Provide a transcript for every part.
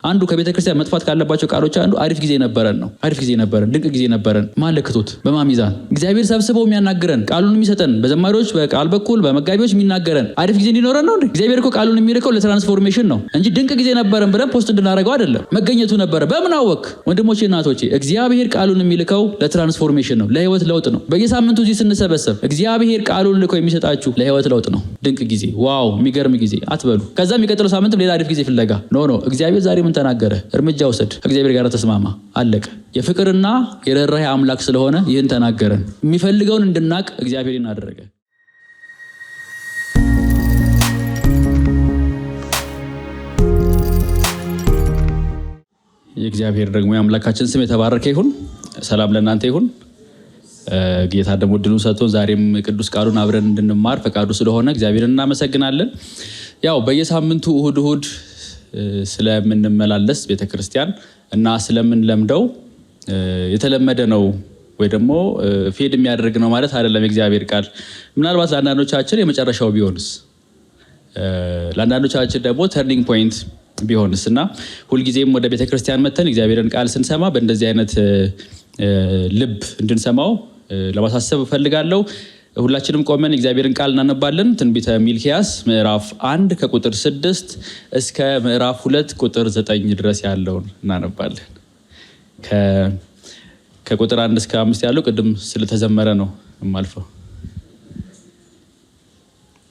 አንዱ ከቤተክርስቲያን መጥፋት ካለባቸው ቃሎች አንዱ አሪፍ ጊዜ ነበረን ነው። አሪፍ ጊዜ ነበረን፣ ድንቅ ጊዜ ነበረን። ማለክቶት በማሚዛን እግዚአብሔር ሰብስበው የሚያናግረን ቃሉን የሚሰጠን በዘማሪዎች በቃል በኩል በመጋቢዎች የሚናገረን አሪፍ ጊዜ እንዲኖረን ነው። እግዚአብሔር እኮ ቃሉን የሚልከው ለትራንስፎርሜሽን ነው እንጂ ድንቅ ጊዜ ነበረን ብለን ፖስት እንድናደርገው አይደለም። መገኘቱ ነበረ። በምን አወቅ? ወንድሞቼ እናቶቼ፣ እግዚአብሔር ቃሉን የሚልከው ለትራንስፎርሜሽን ነው፣ ለህይወት ለውጥ ነው። በየሳምንቱ እዚህ ስንሰበሰብ እግዚአብሔር ቃሉን ልኮ የሚሰጣችሁ ለህይወት ለውጥ ነው። ድንቅ ጊዜ፣ ዋው የሚገርም ጊዜ አትበሉ። ከዛ የሚቀጥለው ሳምንትም ሌላ አሪፍ ጊዜ ፍለጋ ኖ እግዚአብሔር ዛሬ ምን ተናገረ? እርምጃ ውሰድ። ከእግዚአብሔር ጋር ተስማማ። አለቀ። የፍቅርና የርህራሄ አምላክ ስለሆነ ይህን ተናገረን። የሚፈልገውን እንድናቅ እግዚአብሔር እናደረገ። የእግዚአብሔር ደግሞ የአምላካችን ስም የተባረከ ይሁን። ሰላም ለእናንተ ይሁን። ጌታ ደግሞ ዕድሉን ሰጥቶን ዛሬም ቅዱስ ቃሉን አብረን እንድንማር ፈቃዱ ስለሆነ እግዚአብሔርን እናመሰግናለን። ያው በየሳምንቱ እሁድ ስለምንመላለስ ቤተክርስቲያን እና ስለምንለምደው የተለመደ ነው ወይ ደግሞ ፌድ የሚያደርግ ነው ማለት አይደለም። የእግዚአብሔር ቃል ምናልባት ለአንዳንዶቻችን የመጨረሻው ቢሆንስ፣ ለአንዳንዶቻችን ደግሞ ተርኒንግ ፖይንት ቢሆንስ እና ሁልጊዜም ወደ ቤተክርስቲያን መተን እግዚአብሔርን ቃል ስንሰማ በእንደዚህ አይነት ልብ እንድንሰማው ለማሳሰብ እፈልጋለሁ። ሁላችንም ቆመን እግዚአብሔርን ቃል እናነባለን። ትንቢተ ሚልክያስ ምዕራፍ 1 ከቁጥር 6 እስከ ምዕራፍ 2 ቁጥር 9 ድረስ ያለውን እናነባለን። ከቁጥር 1 እስከ 5 ያለው ቅድም ስለተዘመረ ነው የማልፈው።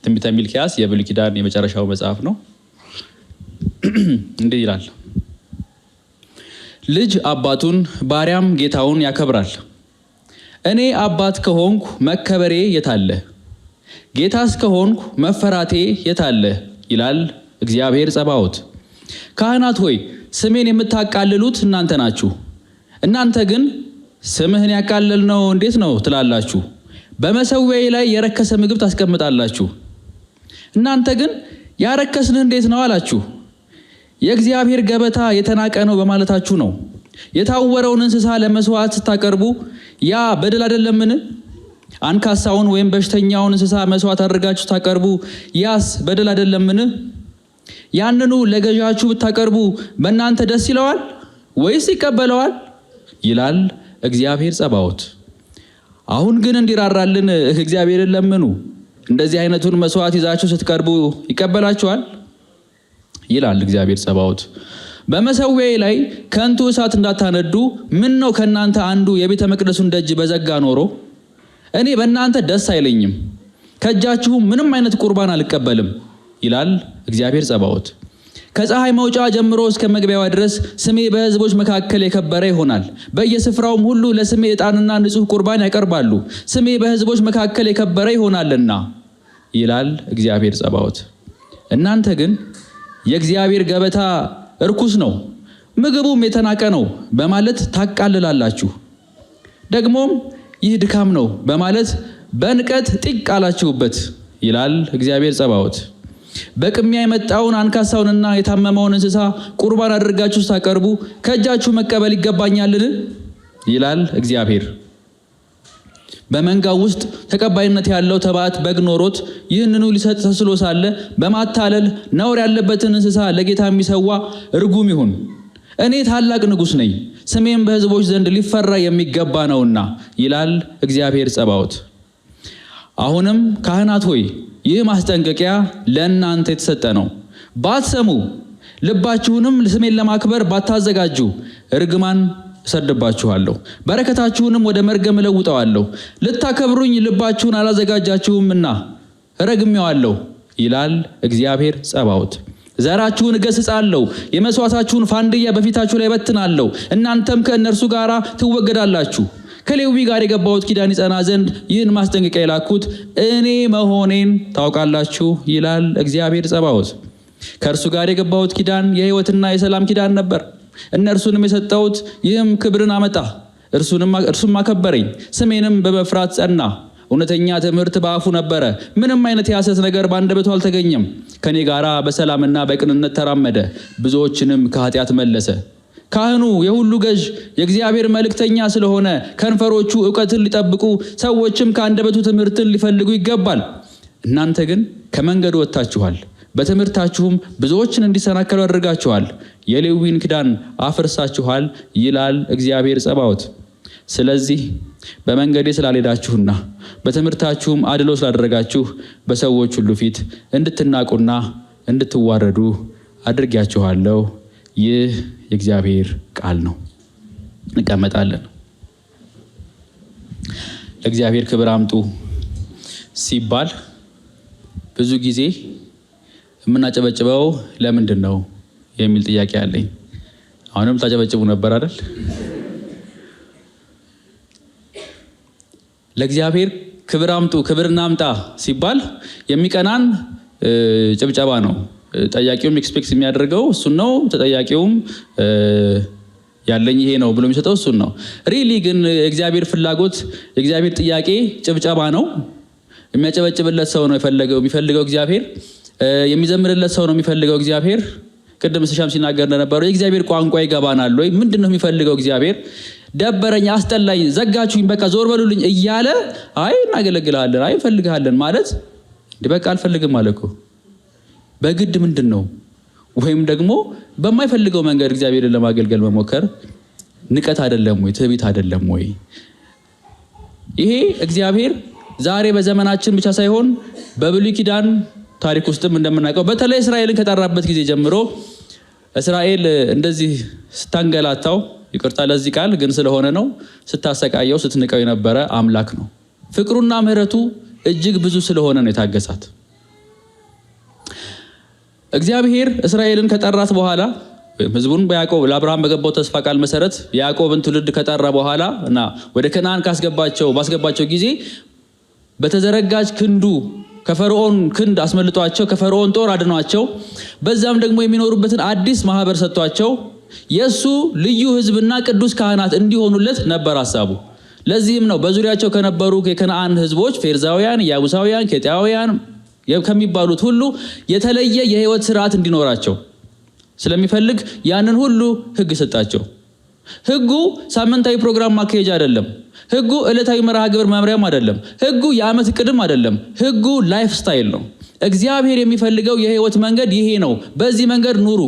ትንቢተ ሚልክያስ የብሉይ ኪዳን የመጨረሻው መጽሐፍ ነው። እንዲህ ይላል። ልጅ አባቱን ባሪያም ጌታውን ያከብራል። እኔ አባት ከሆንኩ መከበሬ የታለ? ጌታስ ከሆንኩ መፈራቴ የታለ? ይላል እግዚአብሔር ጸባኦት። ካህናት ሆይ ስሜን የምታቃልሉት እናንተ ናችሁ። እናንተ ግን ስምህን ያቃለልነው እንዴት ነው ትላላችሁ። በመሠዊያዬ ላይ የረከሰ ምግብ ታስቀምጣላችሁ። እናንተ ግን ያረከስን እንዴት ነው አላችሁ። የእግዚአብሔር ገበታ የተናቀ ነው በማለታችሁ ነው። የታወረውን እንስሳ ለመስዋዕት ስታቀርቡ ያ በደል አይደለምን? አንካሳውን ወይም በሽተኛውን እንስሳ መስዋዕት አድርጋችሁ ታቀርቡ ያስ በደል አይደለምን? ያንኑ ለገዣችሁ ብታቀርቡ በእናንተ ደስ ይለዋል ወይስ ይቀበለዋል? ይላል እግዚአብሔር ጸባኦት። አሁን ግን እንዲራራልን እግዚአብሔርን ለምኑ። እንደዚህ አይነቱን መስዋዕት ይዛችሁ ስትቀርቡ ይቀበላችኋል? ይላል እግዚአብሔር ጸባኦት። በመሠዊያዬ ላይ ከንቱ እሳት እንዳታነዱ ምን ነው ከእናንተ አንዱ የቤተ መቅደሱን ደጅ በዘጋ ኖሮ። እኔ በእናንተ ደስ አይለኝም፣ ከእጃችሁም ምንም አይነት ቁርባን አልቀበልም፣ ይላል እግዚአብሔር ጸባኦት። ከፀሐይ መውጫ ጀምሮ እስከ መግቢያዋ ድረስ ስሜ በሕዝቦች መካከል የከበረ ይሆናል። በየስፍራውም ሁሉ ለስሜ ዕጣንና ንጹሕ ቁርባን ያቀርባሉ። ስሜ በሕዝቦች መካከል የከበረ ይሆናልና፣ ይላል እግዚአብሔር ጸባኦት። እናንተ ግን የእግዚአብሔር ገበታ እርኩስ ነው፣ ምግቡም የተናቀ ነው በማለት ታቃልላላችሁ። ደግሞም ይህ ድካም ነው በማለት በንቀት ጢቅ አላችሁበት፣ ይላል እግዚአብሔር ጸባኦት። በቅሚያ የመጣውን አንካሳውንና የታመመውን እንስሳ ቁርባን አድርጋችሁ ስታቀርቡ ከእጃችሁ መቀበል ይገባኛልን? ይላል እግዚአብሔር። በመንጋው ውስጥ ተቀባይነት ያለው ተባት በግ ኖሮት ይህንኑ ሊሰጥ ተስሎ ሳለ በማታለል ነውር ያለበትን እንስሳ ለጌታ የሚሰዋ ርጉም ይሁን። እኔ ታላቅ ንጉሥ ነኝ፣ ስሜም በሕዝቦች ዘንድ ሊፈራ የሚገባ ነውና፣ ይላል እግዚአብሔር ጸባኦት። አሁንም ካህናት ሆይ ይህ ማስጠንቀቂያ ለእናንተ የተሰጠ ነው። ባትሰሙ ልባችሁንም ስሜን ለማክበር ባታዘጋጁ እርግማን እሰድባችኋለሁ፣ በረከታችሁንም ወደ መርገም እለውጠዋለሁ። ልታከብሩኝ ልባችሁን አላዘጋጃችሁምና ረግሜዋለሁ፣ ይላል እግዚአብሔር ጸባኦት። ዘራችሁን እገሥጻለሁ፣ የመስዋዕታችሁን ፋንድያ በፊታችሁ ላይ በትናለሁ፣ እናንተም ከእነርሱ ጋር ትወገዳላችሁ። ከሌዊ ጋር የገባሁት ኪዳን ይጸና ዘንድ ይህን ማስጠንቀቂያ የላኩት እኔ መሆኔን ታውቃላችሁ፣ ይላል እግዚአብሔር ጸባኦት። ከእርሱ ጋር የገባሁት ኪዳን የሕይወትና የሰላም ኪዳን ነበር። እነርሱንም የሰጠሁት ይህም ክብርን አመጣ፣ እርሱም አከበረኝ፣ ስሜንም በመፍራት ጸና። እውነተኛ ትምህርት በአፉ ነበረ፣ ምንም አይነት የሐሰት ነገር በአንደበቱ አልተገኘም። ከኔ ጋራ በሰላምና በቅንነት ተራመደ፣ ብዙዎችንም ከኃጢአት መለሰ። ካህኑ የሁሉ ገዥ የእግዚአብሔር መልእክተኛ ስለሆነ ከንፈሮቹ ዕውቀትን ሊጠብቁ ሰዎችም ከአንደበቱ ትምህርትን ሊፈልጉ ይገባል። እናንተ ግን ከመንገዱ ወጥታችኋል፣ በትምህርታችሁም ብዙዎችን እንዲሰናከሉ አድርጋችኋል። የሌዊን ኪዳን አፍርሳችኋል ይላል እግዚአብሔር ጸባዖት። ስለዚህ በመንገዴ ስላልሄዳችሁና በትምህርታችሁም አድሎ ስላደረጋችሁ በሰዎች ሁሉ ፊት እንድትናቁና እንድትዋረዱ አድርጊያችኋለሁ። ይህ የእግዚአብሔር ቃል ነው። እንቀመጣለን። ለእግዚአብሔር ክብር አምጡ ሲባል ብዙ ጊዜ የምናጨበጭበው ለምንድን ነው የሚል ጥያቄ አለኝ። አሁንም ታጨበጭቡ ነበር አይደል? ለእግዚአብሔር ክብር አምጡ፣ ክብር እናምጣ ሲባል የሚቀናን ጭብጨባ ነው። ጠያቂውም ኤክስፔክት የሚያደርገው እሱን ነው። ተጠያቂውም ያለኝ ይሄ ነው ብሎ የሚሰጠው እሱን ነው። ሪሊ ግን የእግዚአብሔር ፍላጎት፣ የእግዚአብሔር ጥያቄ ጭብጨባ ነው። የሚያጨበጭብለት ሰው ነው የሚፈልገው እግዚአብሔር። የሚዘምርለት ሰው ነው የሚፈልገው እግዚአብሔር። ቅድም ስሻም ሲናገር እንደነበረው የእግዚአብሔር ቋንቋ ይገባናል ወይ? ምንድን ነው የሚፈልገው እግዚአብሔር? ደበረኝ፣ አስጠላኝ፣ ዘጋችሁኝ፣ በቃ ዞር በሉልኝ እያለ አይ እናገለግልሃለን፣ አይ እንፈልግሃለን ማለት በቃ አልፈልግም አለ እኮ። በግድ ምንድን ነው? ወይም ደግሞ በማይፈልገው መንገድ እግዚአብሔርን ለማገልገል መሞከር ንቀት አይደለም ወይ? ትዕቢት አይደለም ወይ? ይሄ እግዚአብሔር ዛሬ በዘመናችን ብቻ ሳይሆን በብሉይ ኪዳን ታሪክ ውስጥም እንደምናውቀው በተለይ እስራኤልን ከጠራበት ጊዜ ጀምሮ እስራኤል እንደዚህ ስታንገላታው፣ ይቅርታ ለዚህ ቃል ግን ስለሆነ ነው፣ ስታሰቃየው፣ ስትንቀው የነበረ አምላክ ነው። ፍቅሩና ምሕረቱ እጅግ ብዙ ስለሆነ ነው የታገሳት። እግዚአብሔር እስራኤልን ከጠራት በኋላ ሕዝቡን በያዕቆብ ለአብርሃም በገባው ተስፋ ቃል መሰረት የያዕቆብን ትውልድ ከጠራ በኋላ እና ወደ ከነዓን ባስገባቸው ጊዜ በተዘረጋች ክንዱ ከፈርዖን ክንድ አስመልጧቸው፣ ከፈርዖን ጦር አድኗቸው፣ በዛም ደግሞ የሚኖሩበትን አዲስ ማህበር ሰጥቷቸው የሱ ልዩ ሕዝብና ቅዱስ ካህናት እንዲሆኑለት ነበር ሐሳቡ። ለዚህም ነው በዙሪያቸው ከነበሩ የከነዓን ሕዝቦች ፌርዛውያን፣ ያቡሳውያን፣ ኬጢያውያን ከሚባሉት ሁሉ የተለየ የህይወት ስርዓት እንዲኖራቸው ስለሚፈልግ ያንን ሁሉ ህግ ሰጣቸው። ህጉ ሳምንታዊ ፕሮግራም ማካሄጃ አይደለም። ህጉ ዕለታዊ መርሃ ግብር መምሪያም አይደለም። ህጉ የዓመት እቅድም አይደለም። ህጉ ላይፍ ስታይል ነው። እግዚአብሔር የሚፈልገው የህይወት መንገድ ይሄ ነው። በዚህ መንገድ ኑሩ።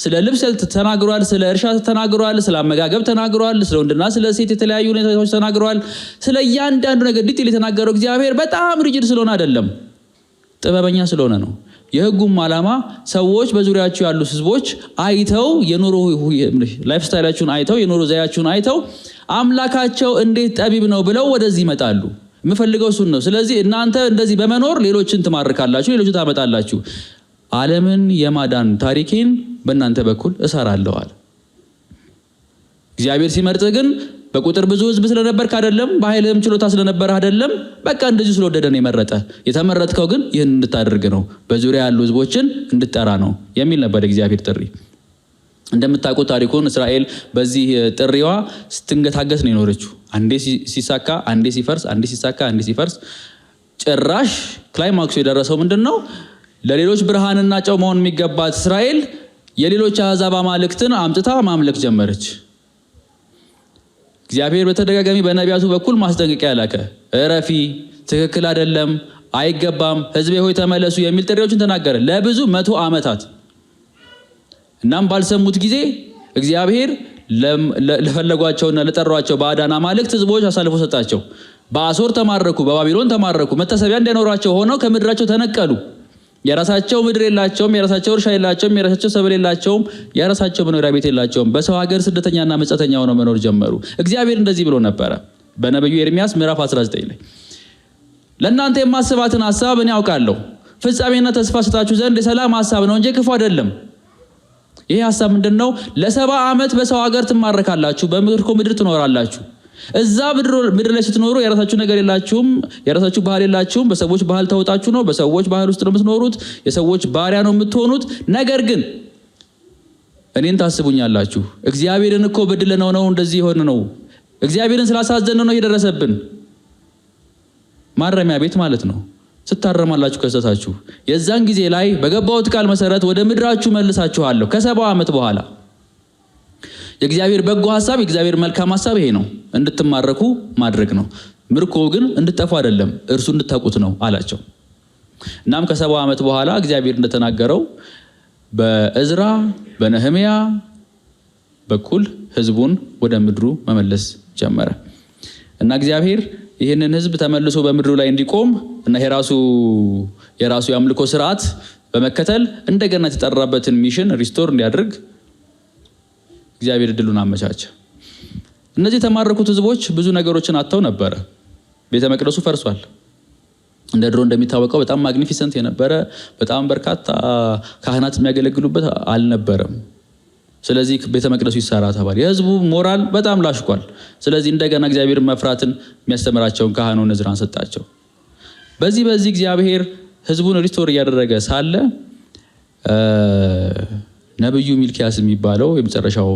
ስለ ልብስ ተናግሯል፣ ስለ እርሻ ተናግሯል፣ ስለ አመጋገብ ተናግሯል፣ ስለ ወንድና ስለ ሴት የተለያዩ ሁኔታዎች ተናግሯል። ስለ እያንዳንዱ ነገር ዲቴል የተናገረው እግዚአብሔር በጣም ሪጅድ ስለሆነ አይደለም፣ ጥበበኛ ስለሆነ ነው። የህጉም ዓላማ ሰዎች በዙሪያቸው ያሉ ህዝቦች አይተው የኑሮ ላይፍ ስታይላችሁን አይተው የኑሮ ዘያችሁን አይተው አምላካቸው እንዴት ጠቢብ ነው ብለው ወደዚህ ይመጣሉ። የምፈልገው እሱን ነው። ስለዚህ እናንተ እንደዚህ በመኖር ሌሎችን ትማርካላችሁ፣ ሌሎችን ታመጣላችሁ። ዓለምን የማዳን ታሪኬን በእናንተ በኩል እሰራለሁ አለ። እግዚአብሔር ሲመርጥ ግን በቁጥር ብዙ ህዝብ ስለነበርክ አይደለም፣ በኃይልም ችሎታ ስለነበረ አይደለም። በቃ እንደዚህ ስለወደደ ነው የመረጠ። የተመረጥከው ግን ይህን እንድታደርግ ነው፣ በዙሪያ ያሉ ህዝቦችን እንድጠራ ነው የሚል ነበር እግዚአብሔር ጥሪ። እንደምታውቁት ታሪኩን እስራኤል በዚህ ጥሪዋ ስትንገታገስ ነው የኖረችው። አንዴ ሲሳካ፣ አንዴ ሲፈርስ፣ አንዴ ሲሳካ፣ አንዴ ሲፈርስ። ጭራሽ ክላይማክሱ የደረሰው ምንድን ነው? ለሌሎች ብርሃንና ጨው መሆን የሚገባት እስራኤል የሌሎች አሕዛብ አማልክትን አምጥታ ማምለክ ጀመረች። እግዚአብሔር በተደጋጋሚ በነቢያቱ በኩል ማስጠንቀቂያ ላከ። እረፊ፣ ትክክል አይደለም፣ አይገባም፣ ህዝቤ ሆይ ተመለሱ የሚል ጥሪዎችን ተናገረ ለብዙ 100 ዓመታት። እናም ባልሰሙት ጊዜ እግዚአብሔር ለፈለጓቸውና ለጠሯቸው ባዕዳን አማልክት ህዝቦች አሳልፎ ሰጣቸው። በአሦር ተማረኩ፣ በባቢሎን ተማረኩ። መታሰቢያ እንዳይኖራቸው ሆነው ከምድራቸው ተነቀሉ። የራሳቸው ምድር የላቸውም፣ የራሳቸው እርሻ የላቸውም፣ የራሳቸው ሰብል የላቸውም፣ የራሳቸው መኖሪያ ቤት የላቸውም። በሰው ሀገር ስደተኛና መጻተኛ ሆነው መኖር ጀመሩ። እግዚአብሔር እንደዚህ ብሎ ነበረ በነቢዩ ኤርምያስ ምዕራፍ 19 ላይ ለእናንተ የማስባትን ሀሳብ እኔ አውቃለሁ፣ ፍጻሜና ተስፋ ሰጣችሁ ዘንድ የሰላም ሀሳብ ነው እንጂ ክፉ አይደለም። ይሄ ሀሳብ ምንድን ነው? ለ70 ዓመት በሰው ሀገር ትማረካላችሁ፣ በምርኮ ምድር ትኖራላችሁ። እዛ ምድር ላይ ስትኖሩ የራሳችሁ ነገር የላችሁም፣ የራሳችሁ ባህል የላችሁም። በሰዎች ባህል ተውጣችሁ ነው፣ በሰዎች ባህል ውስጥ ነው የምትኖሩት፣ የሰዎች ባሪያ ነው የምትሆኑት። ነገር ግን እኔን ታስቡኛላችሁ። እግዚአብሔርን እኮ በድለነው ነው እንደዚህ የሆነ ነው፣ እግዚአብሔርን ስላሳዘነ ነው የደረሰብን። ማረሚያ ቤት ማለት ነው። ስታረማላችሁ ከሰታችሁ የዛን ጊዜ ላይ በገባሁት ቃል መሰረት ወደ ምድራችሁ መልሳችኋለሁ ከ70 ዓመት በኋላ። የእግዚአብሔር በጎ ሐሳብ፣ የእግዚአብሔር መልካም ሐሳብ ይሄ ነው፣ እንድትማረኩ ማድረግ ነው። ምርኮ ግን እንድትጠፉ አይደለም፣ እርሱ እንድታውቁት ነው አላቸው። እናም ከ70 ዓመት በኋላ እግዚአብሔር እንደተናገረው በእዝራ በነህምያ በኩል ህዝቡን ወደ ምድሩ መመለስ ጀመረ እና እግዚአብሔር ይህንን ህዝብ ተመልሶ በምድሩ ላይ እንዲቆም እና የራሱ የአምልኮ ስርዓት በመከተል እንደገና የተጠራበትን ሚሽን ሪስቶር እንዲያደርግ እግዚአብሔር እድሉን አመቻቸ። እነዚህ የተማረኩት ህዝቦች ብዙ ነገሮችን አጥተው ነበረ። ቤተ መቅደሱ ፈርሷል። እንደ ድሮ እንደሚታወቀው በጣም ማግኒፊሰንት የነበረ በጣም በርካታ ካህናት የሚያገለግሉበት አልነበረም። ስለዚህ ቤተ መቅደሱ ይሰራ ተባለ። የህዝቡ ሞራል በጣም ላሽቋል። ስለዚህ እንደገና እግዚአብሔር መፍራትን የሚያስተምራቸውን ካህኑን ዕዝራን ሰጣቸው። በዚህ እግዚአብሔር ህዝቡን ሪስቶር እያደረገ ሳለ ነብዩ ሚልኪያስ የሚባለው የመጨረሻው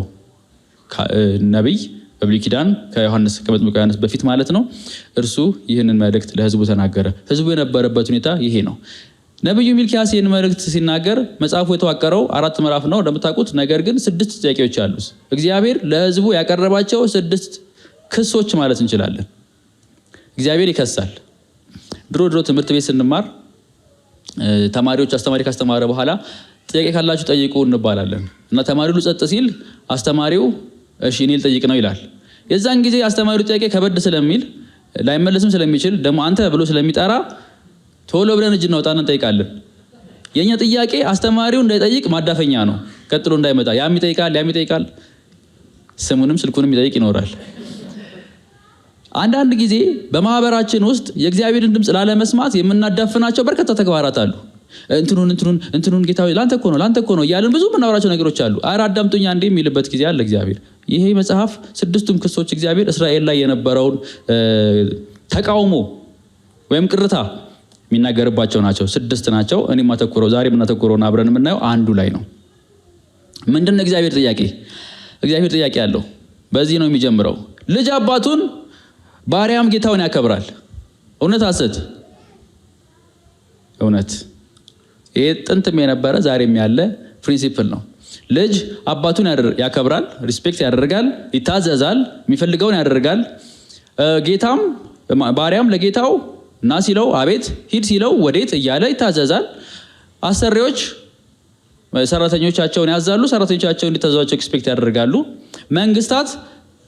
ነብይ በብሉይ ኪዳን ከመጥምቁ ዮሐንስ በፊት ማለት ነው። እርሱ ይህንን መልእክት ለህዝቡ ተናገረ። ህዝቡ የነበረበት ሁኔታ ይሄ ነው። ነብዩ ሚልኪያስ ይህን መልእክት ሲናገር መጽሐፉ የተዋቀረው 4 ምዕራፍ ነው እንደምታውቁት። ነገር ግን 6 ጥያቄዎች አሉት። እግዚአብሔር ለህዝቡ ያቀረባቸው 6 ክሶች ማለት እንችላለን። እግዚአብሔር ይከሳል። ድሮ ትምህርት ቤት ስንማር ተማሪዎች አስተማሪ ካስተማረ በኋላ ጥያቄ ካላችሁ ጠይቁ እንባላለን እና ተማሪው ጸጥ ሲል አስተማሪው እሺ እኔ ልጠይቅ ነው ይላል። የዛን ጊዜ አስተማሪው ጥያቄ ከበድ ስለሚል ላይመለስም ስለሚችል ደግሞ አንተ ብሎ ስለሚጠራ ቶሎ ብለን እጅ እናውጣና እንጠይቃለን። የኛ ጥያቄ አስተማሪው እንዳይጠይቅ ማዳፈኛ ነው። ቀጥሎ እንዳይመጣ ያም ይጠይቃል ስሙንም ስልኩንም ይጠይቅ ይኖራል። አንዳንድ ጊዜ በማህበራችን ውስጥ የእግዚአብሔርን ድምጽ ላለመስማት የምናዳፍናቸው በርካታ ተግባራት አሉ። እንትኑን ጌታዬ ላንተ እኮ ነው እያልን ብዙ የምናወራቸው ነገሮች አሉ። ኧረ አዳምጡኝ አንዴ የሚልበት ጊዜ አለ እግዚአብሔር። ይሄ መጽሐፍ 6ቱም ክሶች እግዚአብሔር እስራኤል ላይ የነበረውን ተቃውሞ ወይም ቅርታ የሚናገርባቸው ናቸው። 6 ናቸው። እኔም ዛሬ የምናተኩረውን አብረን የምናየው አንዱ ላይ ነው። ምንድነው እግዚአብሔር ጥያቄ? እግዚአብሔር ጥያቄ አለው። በዚህ ነው የሚጀምረው። ልጅ አባቱን ባሪያም ጌታውን ያከብራል። እውነት ሐሰት? እውነት። ይሄ ጥንትም የነበረ ዛሬም ያለ ፕሪንሲፕል ነው። ልጅ አባቱን ያከብራል፣ ሪስፔክት ያደርጋል፣ ይታዘዛል፣ የሚፈልገውን ያደርጋል። ጌታም ባሪያም ለጌታው ና ሲለው አቤት፣ ሂድ ሲለው ወዴት እያለ ይታዘዛል። አሰሪዎች ሰራተኞቻቸውን ያዛሉ፣ ሰራተኞቻቸው እንዲታዘዟቸው ኤክስፔክት ያደርጋሉ። መንግስታት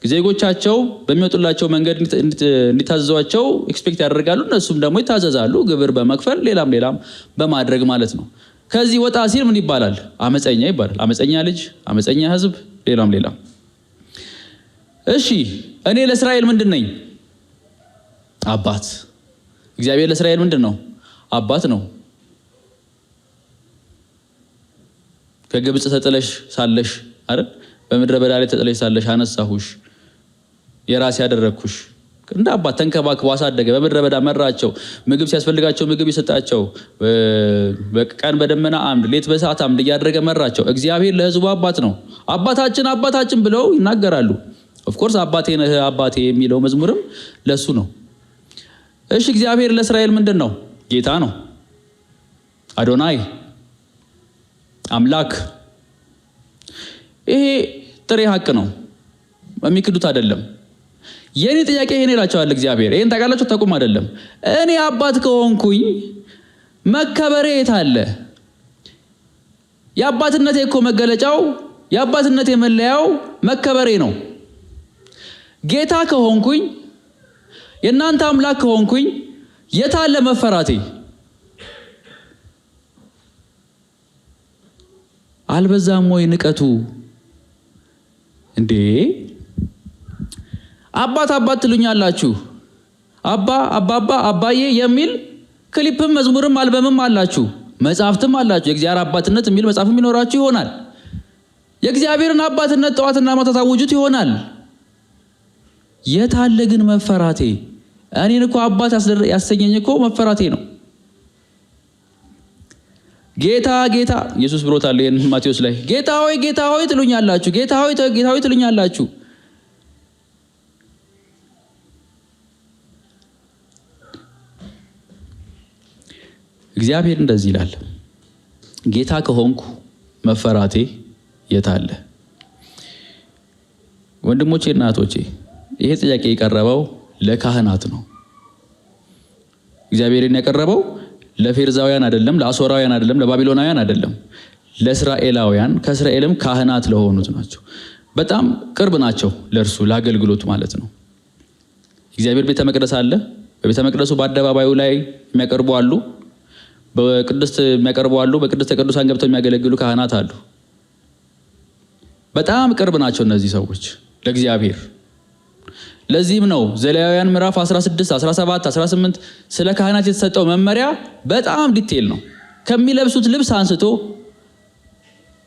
ዜጎቻቸው በሚወጡላቸው መንገድ እንዲታዘዟቸው ኤክስፔክት ያደርጋሉ። እነሱም ደግሞ ይታዘዛሉ፣ ግብር በመክፈል ሌላም በማድረግ ማለት ነው። ከዚህ ወጣ ሲል ምን ይባላል? አመፀኛ ይባላል። አመፀኛ ልጅ፣ አመፀኛ ህዝብ፣ ሌላም። እሺ እኔ ለእስራኤል ምንድን ነኝ? አባት። እግዚአብሔር ለእስራኤል ምንድን ነው? አባት ነው። ከግብፅ ተጥለሽ ሳለሽ አይደል? በምድረ በዳ ላይ ተጥለሽ ሳለሽ አነሳሁሽ፣ የራሴ ያደረግኩሽ። እንደ አባት ተንከባክቦ አሳደገ። በምድረ በዳ መራቸው። ምግብ ሲያስፈልጋቸው ምግብ ይሰጣቸው። በቀን በደመና አምድ፣ ሌት በሰዓት አምድ እያደረገ መራቸው። እግዚአብሔር ለህዝቡ አባት ነው። አባታችን ብለው ይናገራሉ። ኦፍኮርስ አባቴ የሚለው መዝሙርም ለሱ ነው። እሺ እግዚአብሔር ለእስራኤል ምንድን ነው? ጌታ ነው። አዶናይ አምላክ። ይሄ ጥሬ ሀቅ ነው፣ የሚክዱት አይደለም። የኔ ጥያቄ ይሄን ይላቸዋል እግዚአብሔር። ይሄን ታውቃላችሁ? ተቁም አይደለም። እኔ አባት ከሆንኩኝ መከበሬ የት አለ? የአባትነቴ እኮ መገለጫው፣ የአባትነቴ መለያው መከበሬ ነው። ጌታ ከሆንኩኝ፣ የእናንተ አምላክ ከሆንኩኝ የት አለ መፈራቴ? አልበዛም ወይ ንቀቱ እንዴ? አባት ትሉኛላችሁ። አባዬ የሚል ክሊፕም መዝሙርም አልበምም አላችሁ፣ መጽሐፍትም አላችሁ። የእግዚአብሔር አባትነት የሚል መጽሐፍም ይኖራችሁ ይሆናል። የእግዚአብሔርን አባትነት ጠዋትና ማታ ታውጁት ይሆናል። የት አለ ግን መፈራቴ? እኔን እኮ አባት ያሰኘኝ እኮ መፈራቴ ነው። ጌታ ኢየሱስ ብሎታል ይሄን ማቴዎስ ላይ። ጌታ ሆይ ትሉኛላችሁ፣ ጌታ ሆይ ትሉኛላችሁ። እግዚአብሔር እንደዚህ ይላል፣ ጌታ ከሆንኩ መፈራቴ የት አለ? ወንድሞቼ እና እህቶቼ፣ ይሄ ጥያቄ የቀረበው ለካህናት ነው። እግዚአብሔርን ያቀረበው ለፌርዛውያን አይደለም፣ ለአሶራውያን አይደለም፣ ለባቢሎናውያን አይደለም፣ ለእስራኤላውያን ከእስራኤልም ካህናት ለሆኑት ናቸው። በጣም ቅርብ ናቸው ለእርሱ ለአገልግሎቱ ማለት ነው። እግዚአብሔር ቤተ መቅደስ አለ። በቤተ መቅደሱ በአደባባዩ ላይ የሚያቀርቡ አሉ፣ በቅድስት የሚያቀርቡ አሉ፣ በቅድስተ ቅዱሳን ገብተው የሚያገለግሉ ካህናት አሉ። በጣም ቅርብ ናቸው እነዚህ ሰዎች ለእግዚአብሔር። ለዚህም ነው ዘሌዋውያን ምዕራፍ 16፣ 17፣ 18 ስለ ካህናት የተሰጠው መመሪያ በጣም ዲቴል ነው። ከሚለብሱት ልብስ አንስቶ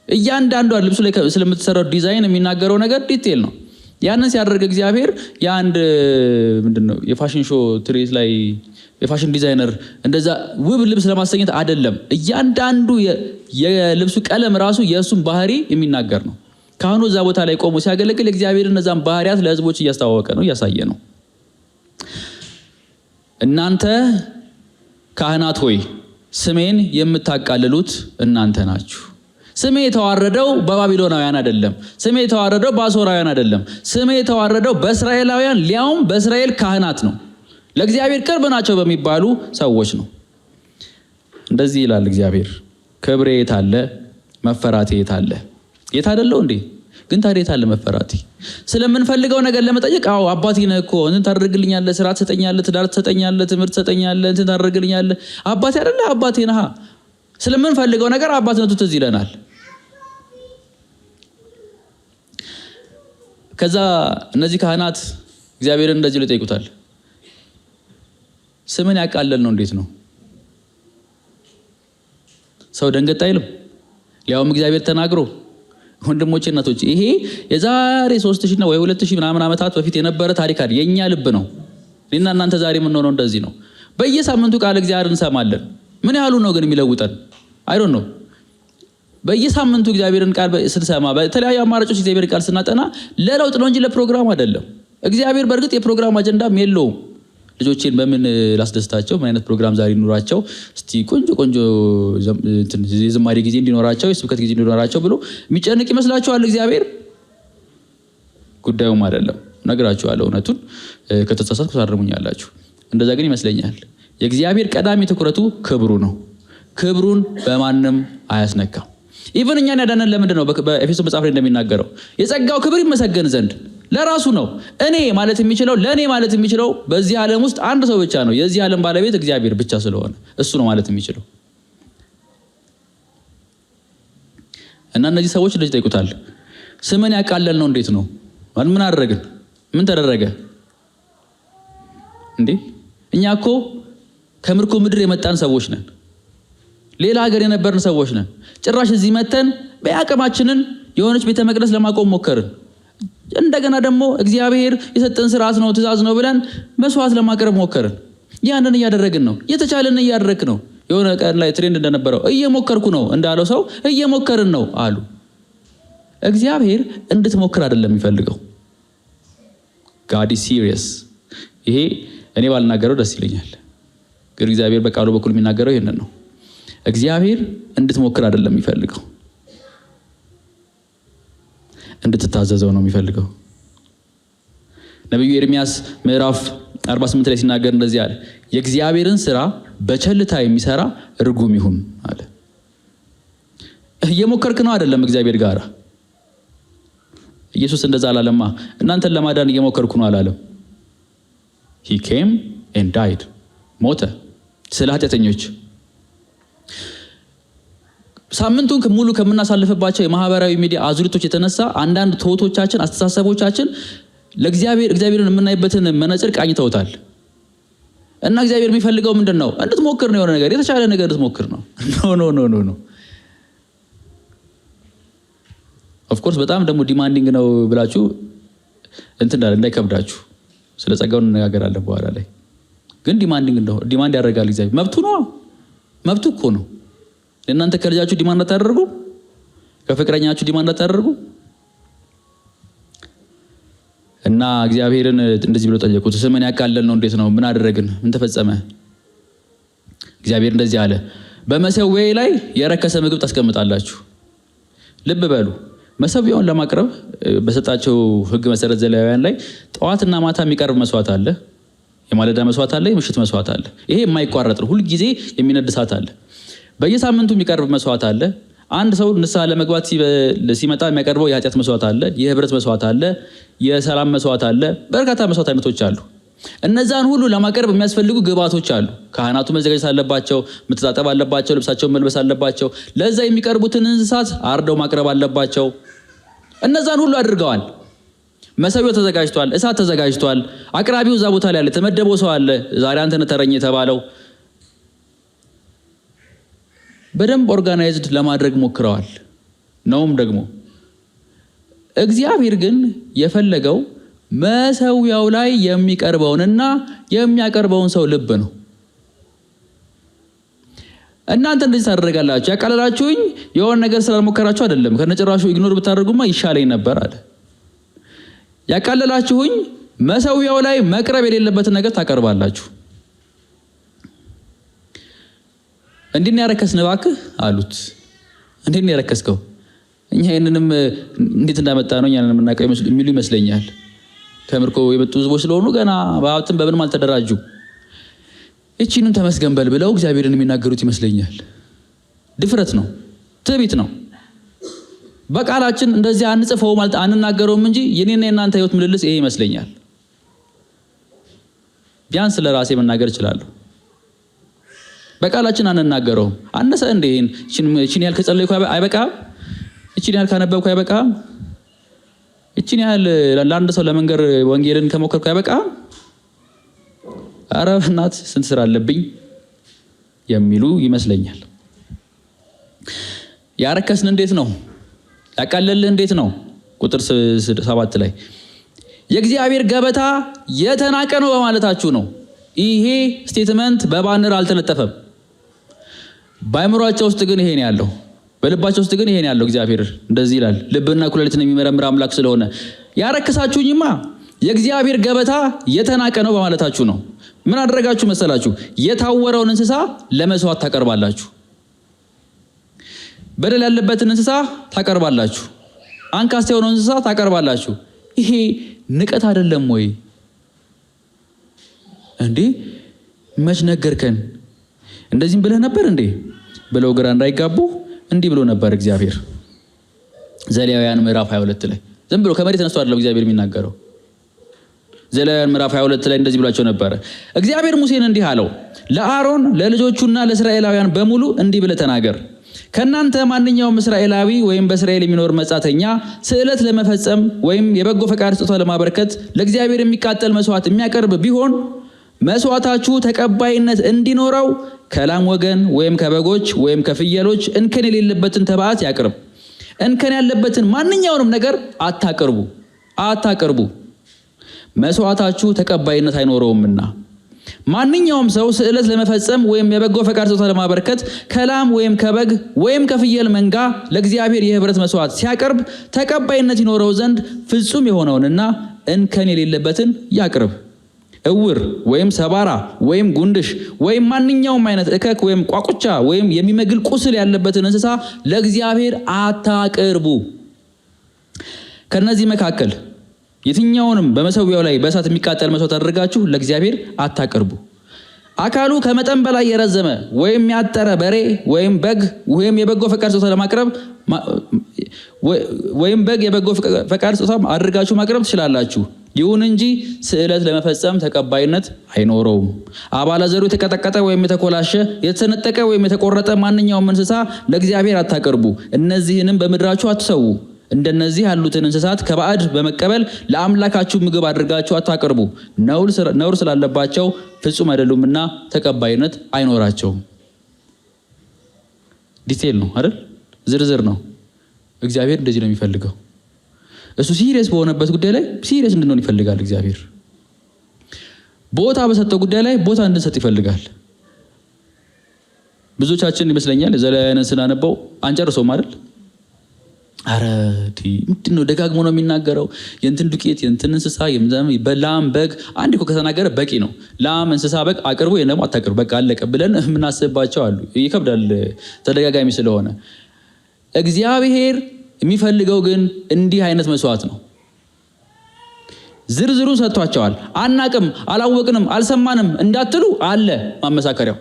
እያንዳንዷ ልብሱ ላይ ስለምትሰራው ዲዛይን የሚናገረው ነገር ዲቴል ነው። ያንን ሲያደርግ እግዚአብሔር የአንድ ምንድነው የፋሽን ሾው ትርኢት ላይ የፋሽን ዲዛይነር እንደዛ ውብ ልብስ ለማሰኘት አይደለም። እያንዳንዱ የልብሱ ቀለም ራሱ የእሱን ባህሪ የሚናገር ነው። ካህኑ እዛ ቦታ ላይ ቆሞ ሲያገለግል እግዚአብሔር እነዛን ባህሪያት ለሕዝቦች እያስተዋወቀ ነው፣ እያሳየ ነው። እናንተ ካህናት ሆይ ስሜን የምታቃልሉት እናንተ ናችሁ። ስሜ የተዋረደው በባቢሎናውያን አይደለም። ስሜ የተዋረደው በአሶራውያን አይደለም። ስሜ የተዋረደው በእስራኤላውያን ሊያውም በእስራኤል ካህናት ነው። ለእግዚአብሔር ቅርብ ናቸው በሚባሉ ሰዎች ነው። እንደዚህ ይላል እግዚአብሔር፣ ክብሬ የት አለ? መፈራቴ የት አለ? የት አይደለው እንዴ? ግን ታዲያ የት አለ መፈራቴ? ስለምንፈልገው ነገር ለመጠየቅ አዎ አባቴ ነህ እኮ እንትን ታደርግልኛለህ፣ ስራ ትሰጠኛለህ፣ ትዳር ትሰጠኛለህ፣ ትምህርት ትሰጠኛለህ፣ እንትን ታደርግልኛለህ። አባቴ አይደለ? አባቴ ነህ። ስለምንፈልገው ነገር አባትነቱ ትዝ ይለናል። ከዛ እነዚህ ካህናት እግዚአብሔርን እንደዚህ ብለው ይጠይቁታል፣ ስምን ያቃለል ነው እንዴት ነው? ሰው ደንገጥ አይልም? ሊያውም እግዚአብሔር ተናግሮ። ወንድሞቼ እናቶች፣ ይሄ የዛሬ 3000 እና ወይ 2000 ምናምን ዓመታት በፊት የነበረ ታሪክ አይደል፣ የኛ ልብ ነው። እኔና እናንተ ዛሬ የምንሆነው እንደዚህ ነው። በየሳምንቱ ቃል እግዚአብሔር እንሰማለን። ምን ያህሉ ነው ግን የሚለውጠን? አይ ዶንት ኖ። በየሳምንቱ እግዚአብሔርን ቃል ስንሰማ በተለያዩ አማራጮች እግዚአብሔር ቃል ስናጠና ለለውጥ ነው እንጂ ለፕሮግራም አይደለም። እግዚአብሔር በእርግጥ የፕሮግራም አጀንዳም የለውም። ልጆቼን በምን ላስደስታቸው፣ ምን አይነት ፕሮግራም ዛሬ ይኖራቸው፣ እስቲ ቆንጆ የዝማሬ ጊዜ እንዲኖራቸው፣ የስብከት ጊዜ እንዲኖራቸው ብሎ የሚጨንቅ ይመስላችኋል እግዚአብሔር? ጉዳዩም አይደለም። ነግራችኋለሁ እውነቱን፣ ከተሳሳትኩ ታርሙኛላችሁ። እንደዛ ግን ይመስለኛል። የእግዚአብሔር ቀዳሚ ትኩረቱ ክብሩ ነው። ክብሩን በማንም አያስነካም። ኢቨን እኛን ያዳነን ለምንድን ነው? በኤፌሶን መጽሐፍ ላይ እንደሚናገረው የጸጋው ክብር ይመሰገን ዘንድ ለራሱ ነው። እኔ ማለት የሚችለው ለእኔ ማለት የሚችለው በዚህ ዓለም ውስጥ አንድ ሰው ብቻ ነው። የዚህ ዓለም ባለቤት እግዚአብሔር ብቻ ስለሆነ እሱ ነው ማለት የሚችለው። እና እነዚህ ሰዎች እንደዚህ ይጠይቁታል፣ ስምን ያቃለል ነው እንዴት ነው? ምን አደረግን? ምን ተደረገ እንዴ? እኛ እኮ ከምርኮ ምድር የመጣን ሰዎች ነን። ሌላ ሀገር የነበርን ሰዎች ነን። ጭራሽ እዚህ መተን በአቅማችንን የሆነች ቤተ መቅደስ ለማቆም ሞከርን። እንደገና ደግሞ እግዚአብሔር የሰጠን ስርዓት ነው ትእዛዝ ነው ብለን መስዋዕት ለማቅረብ ሞከርን። ያንን እያደረግን ነው። የተቻለን እያደረክ ነው። የሆነ ቀን ላይ ትሬንድ እንደነበረው እየሞከርኩ ነው እንዳለው ሰው እየሞከርን ነው አሉ። እግዚአብሔር እንድትሞክር አይደለም የሚፈልገው። God is serious። ይሄ እኔ ባልናገረው ደስ ይለኛል፣ ግን እግዚአብሔር በቃሉ በኩል የሚናገረው ይሄንን ነው። እግዚአብሔር እንድትሞክር አይደለም የሚፈልገው፣ እንድትታዘዘው ነው የሚፈልገው። ነብዩ ኤርሚያስ ምዕራፍ 48 ላይ ሲናገር እንደዚህ አለ፣ የእግዚአብሔርን ስራ በቸልታ የሚሰራ ርጉም ይሁን አለ። እየሞከርክ ነው አይደለም እግዚአብሔር ጋር። ኢየሱስ እንደዛ አላለማ። እናንተን ለማዳን እየሞከርኩ ነው አላለም። he came and died፣ ሞተ ስለ ኃጢአተኞች። ሳምንቱን ሙሉ ከምናሳልፍባቸው የማህበራዊ ሚዲያ አዙሪቶች የተነሳ አንዳንድ ተውቶቻችን፣ አስተሳሰቦቻችን እግዚአብሔርን የምናይበትን መነጽር ቃኝተውታል። እና እግዚአብሔር የሚፈልገው ምንድን ነው? እንድትሞክር ነው። የሆነ ነገር የተሻለ ነገር እንድትሞክር ነው። ኖ ኦፍ ኮርስ በጣም ደግሞ ዲማንዲንግ ነው ብላችሁ እንዳይከብዳችሁ። ስለ ጸጋው እንነጋገራለን በኋላ ላይ። ግን ዲማንድ ያደርጋል እግዚአብሔር። መብቱ ነው። መብቱ እኮ ነው። እናንተ ከልጃችሁ ዲማንድ አታደርጉ? ከፍቅረኛችሁ ዲማንድ አታደርጉ? እና እግዚአብሔርን እንደዚህ ብሎ ጠየቁት፣ ስምን ያቃለል ነው እንዴት ነው? ምን አደረግን? ምን ተፈጸመ? እግዚአብሔር እንደዚህ አለ፣ በመሰዊያዬ ላይ የረከሰ ምግብ ታስቀምጣላችሁ። ልብ በሉ፣ መሰዊያውን ለማቅረብ በሰጣቸው ሕግ መሰረት ዘሌዋውያን ላይ ጠዋትና ማታ የሚቀርብ መስዋዕት አለ። የማለዳ መስዋዕት አለ፣ የምሽት መስዋዕት አለ። ይሄ የማይቋረጥ ነው። ሁል ጊዜ የሚነድ እሳት አለ። በየሳምንቱ የሚቀርብ መስዋዕት አለ። አንድ ሰው ንስሐ ለመግባት ሲመጣ የሚያቀርበው የኃጢአት መስዋዕት አለ፣ የህብረት መስዋዕት አለ፣ የሰላም መስዋዕት አለ። በርካታ መስዋዕት አይነቶች አሉ። እነዛን ሁሉ ለማቅረብ የሚያስፈልጉ ግብአቶች አሉ። ካህናቱ መዘጋጀት አለባቸው፣ መተጣጠብ አለባቸው፣ ልብሳቸውን መልበስ አለባቸው። ለዛ የሚቀርቡትን እንስሳት አርደው ማቅረብ አለባቸው። እነዛን ሁሉ አድርገዋል። መሰዊያው ተዘጋጅቷል፣ እሳት ተዘጋጅቷል። አቅራቢው እዛ ቦታ ላይ አለ፣ የተመደበው ሰው አለ። ዛሬ አንተ ነህ ተረኛ የተባለው። በደንብ ኦርጋናይዝድ ለማድረግ ሞክረዋል ነውም ደግሞ። እግዚአብሔር ግን የፈለገው መሰዊያው ላይ የሚቀርበውንና የሚያቀርበውን ሰው ልብ ነው። እናንተ እንደዚህ ታደርጋላችሁ፣ ያቃለላችሁኝ የሆነ ነገር ስላልሞከራችሁ አይደለም። ከነጭራሹ ኢግኖር ብታደርጉማ ይሻለኝ ነበር አለ። ያቃለላችሁኝ መሰዊያው ላይ መቅረብ የሌለበትን ነገር ታቀርባላችሁ። እንዴት ነው ያረከስን እባክህ አሉት። እንዴት ነው ያረከስከው? እኛ ይሄንንም እንዴት እንዳመጣ ነው እኛን የምናውቀው የሚሉ ይመስለኛል። ከምርኮ የመጡ ህዝቦች ስለሆኑ ገና በሀብትም በምንም አልተደራጁ። እቺንም ተመስገን በል ብለው እግዚአብሔርን የሚናገሩት ይመስለኛል። ድፍረት ነው፣ ትዕቢት ነው። በቃላችን እንደዚህ አንጽፈው ማለት አንናገረውም እንጂ የኔና የናንተ ህይወት ምልልስ ይሄ ይመስለኛል። ቢያንስ ለራሴ መናገር እችላለሁ። በቃላችን አንናገረውም። አነሰ እንደ እቺን ያህል ከጸለይኩ አይበቃም? እቺን ያህል ካነበብኩ አይበቃም? እቺን ያህል ለአንድ ሰው ለመንገር ወንጌልን ከሞከርኩ አይበቃም? ኧረ እናት ስንት ስራ አለብኝ የሚሉ ይመስለኛል። ያረከስን እንዴት ነው? ያቃለልን እንዴት ነው? ቁጥር 7 ላይ የእግዚአብሔር ገበታ የተናቀ ነው በማለታችሁ ነው። ይሄ ስቴትመንት በባነር አልተለጠፈም። በአእምሯቸው ውስጥ ግን ይሄን ያለው፣ በልባቸው ውስጥ ግን ይሄን ያለው። እግዚአብሔር እንደዚህ ይላል፣ ልብና ኩላሊትን የሚመረምር አምላክ ስለሆነ ያረከሳችሁኝማ የእግዚአብሔር ገበታ የተናቀ ነው በማለታችሁ ነው። ምን አደረጋችሁ መሰላችሁ? የታወረውን እንስሳ ለመስዋዕት ታቀርባላችሁ። በደል ያለበትን እንስሳ ታቀርባላችሁ። አንካሳ የሆነውን እንስሳ ታቀርባላችሁ። ይሄ ንቀት አይደለም ወይ እንዴ? መች ነገርከን? እንደዚህም ብለህ ነበር እንዴ ብለው ግራ እንዳይጋቡ እንዲህ ብሎ ነበር እግዚአብሔር። ዘሌዋውያን ምዕራፍ 22 ላይ ዝም ብሎ ከመሬት ተነስቶ አይደለም እግዚአብሔር የሚናገረው። ዘሌዋውያን ምዕራፍ 22 ላይ እንደዚህ ብሏቸው ነበር። እግዚአብሔር ሙሴን እንዲህ አለው፣ ለአሮን ለልጆቹና ለእስራኤላውያን በሙሉ እንዲህ ብለህ ተናገር፣ ከእናንተ ማንኛውም እስራኤላዊ ወይም በእስራኤል የሚኖር መጻተኛ ስዕለት ለመፈጸም ወይም የበጎ ፈቃድ ስጦታ ለማበረከት ለእግዚአብሔር የሚቃጠል መስዋዕት የሚያቀርብ ቢሆን መስዋዕታችሁ ተቀባይነት እንዲኖረው ከላም ወገን ወይም ከበጎች ወይም ከፍየሎች እንከን የሌለበትን ተባዕት ያቅርብ። እንከን ያለበትን ማንኛውንም ነገር አታቅርቡ፣ መስዋዕታችሁ ተቀባይነት አይኖረውምና። ማንኛውም ሰው ስዕለት ለመፈጸም ወይም የበጎ ፈቃድ ስጦታ ለማበረከት ከላም ወይም ከበግ ወይም ከፍየል መንጋ ለእግዚአብሔር የህብረት መስዋዕት ሲያቀርብ ተቀባይነት ይኖረው ዘንድ ፍጹም የሆነውንና እንከን የሌለበትን ያቅርብ። እውር ወይም ሰባራ ወይም ጉንድሽ ወይም ማንኛውም አይነት እከክ ወይም ቋቁቻ ወይም የሚመግል ቁስል ያለበትን እንስሳ ለእግዚአብሔር አታቅርቡ። ከነዚህ መካከል የትኛውንም በመሰዊያው ላይ በእሳት የሚቃጠል መስዋዕት አድርጋችሁ ለእግዚአብሔር አታቅርቡ። አካሉ ከመጠን በላይ የረዘመ ወይም ያጠረ በሬ ወይም በግ ወይም የበጎ ፈቃድ ስጦታ ለማቅረብ ወይም በግ የበጎ ፈቃድ ስጦታ አድርጋችሁ ማቅረብ ትችላላችሁ። ይሁን እንጂ ስዕለት ለመፈጸም ተቀባይነት አይኖረውም። አባለዘሩ የተቀጠቀጠ ወይም የተኮላሸ የተሰነጠቀ ወይም የተቆረጠ ማንኛውም እንስሳ ለእግዚአብሔር አታቅርቡ። እነዚህንም በምድራችሁ አትሰዉ። እንደነዚህ ያሉትን እንስሳት ከባዕድ በመቀበል ለአምላካችሁ ምግብ አድርጋችሁ አታቅርቡ። ነውር ስላለባቸው ፍጹም አይደሉምና ተቀባይነት አይኖራቸውም። ዲቴል ነው አይደል? ዝርዝር ነው። እግዚአብሔር እንደዚህ ነው የሚፈልገው። እሱ ሲሪየስ በሆነበት ጉዳይ ላይ ሲሪየስ እንድንሆን ይፈልጋል። እግዚአብሔር ቦታ በሰጠው ጉዳይ ላይ ቦታ እንድንሰጥ ይፈልጋል። ብዙዎቻችን ይመስለኛል ዘሌዋውያንን ስናነበው አንጨርሰውም አይደል? አረ ምንድን ነው ደጋግሞ ነው የሚናገረው? የእንትን ዱቄት የእንትን እንስሳ በላም በግ አንድ እኮ ከተናገረ በቂ ነው። ላም እንስሳ በግ አቅርቡ ወይም ደግሞ አታቅርቡ በቃ አለቀ ብለን የምናስባቸው አሉ። ይከብዳል ተደጋጋሚ ስለሆነ። እግዚአብሔር የሚፈልገው ግን እንዲህ አይነት መስዋዕት ነው። ዝርዝሩን ሰጥቷቸዋል። አናቅም፣ አላወቅንም፣ አልሰማንም እንዳትሉ አለ ማመሳከሪያው።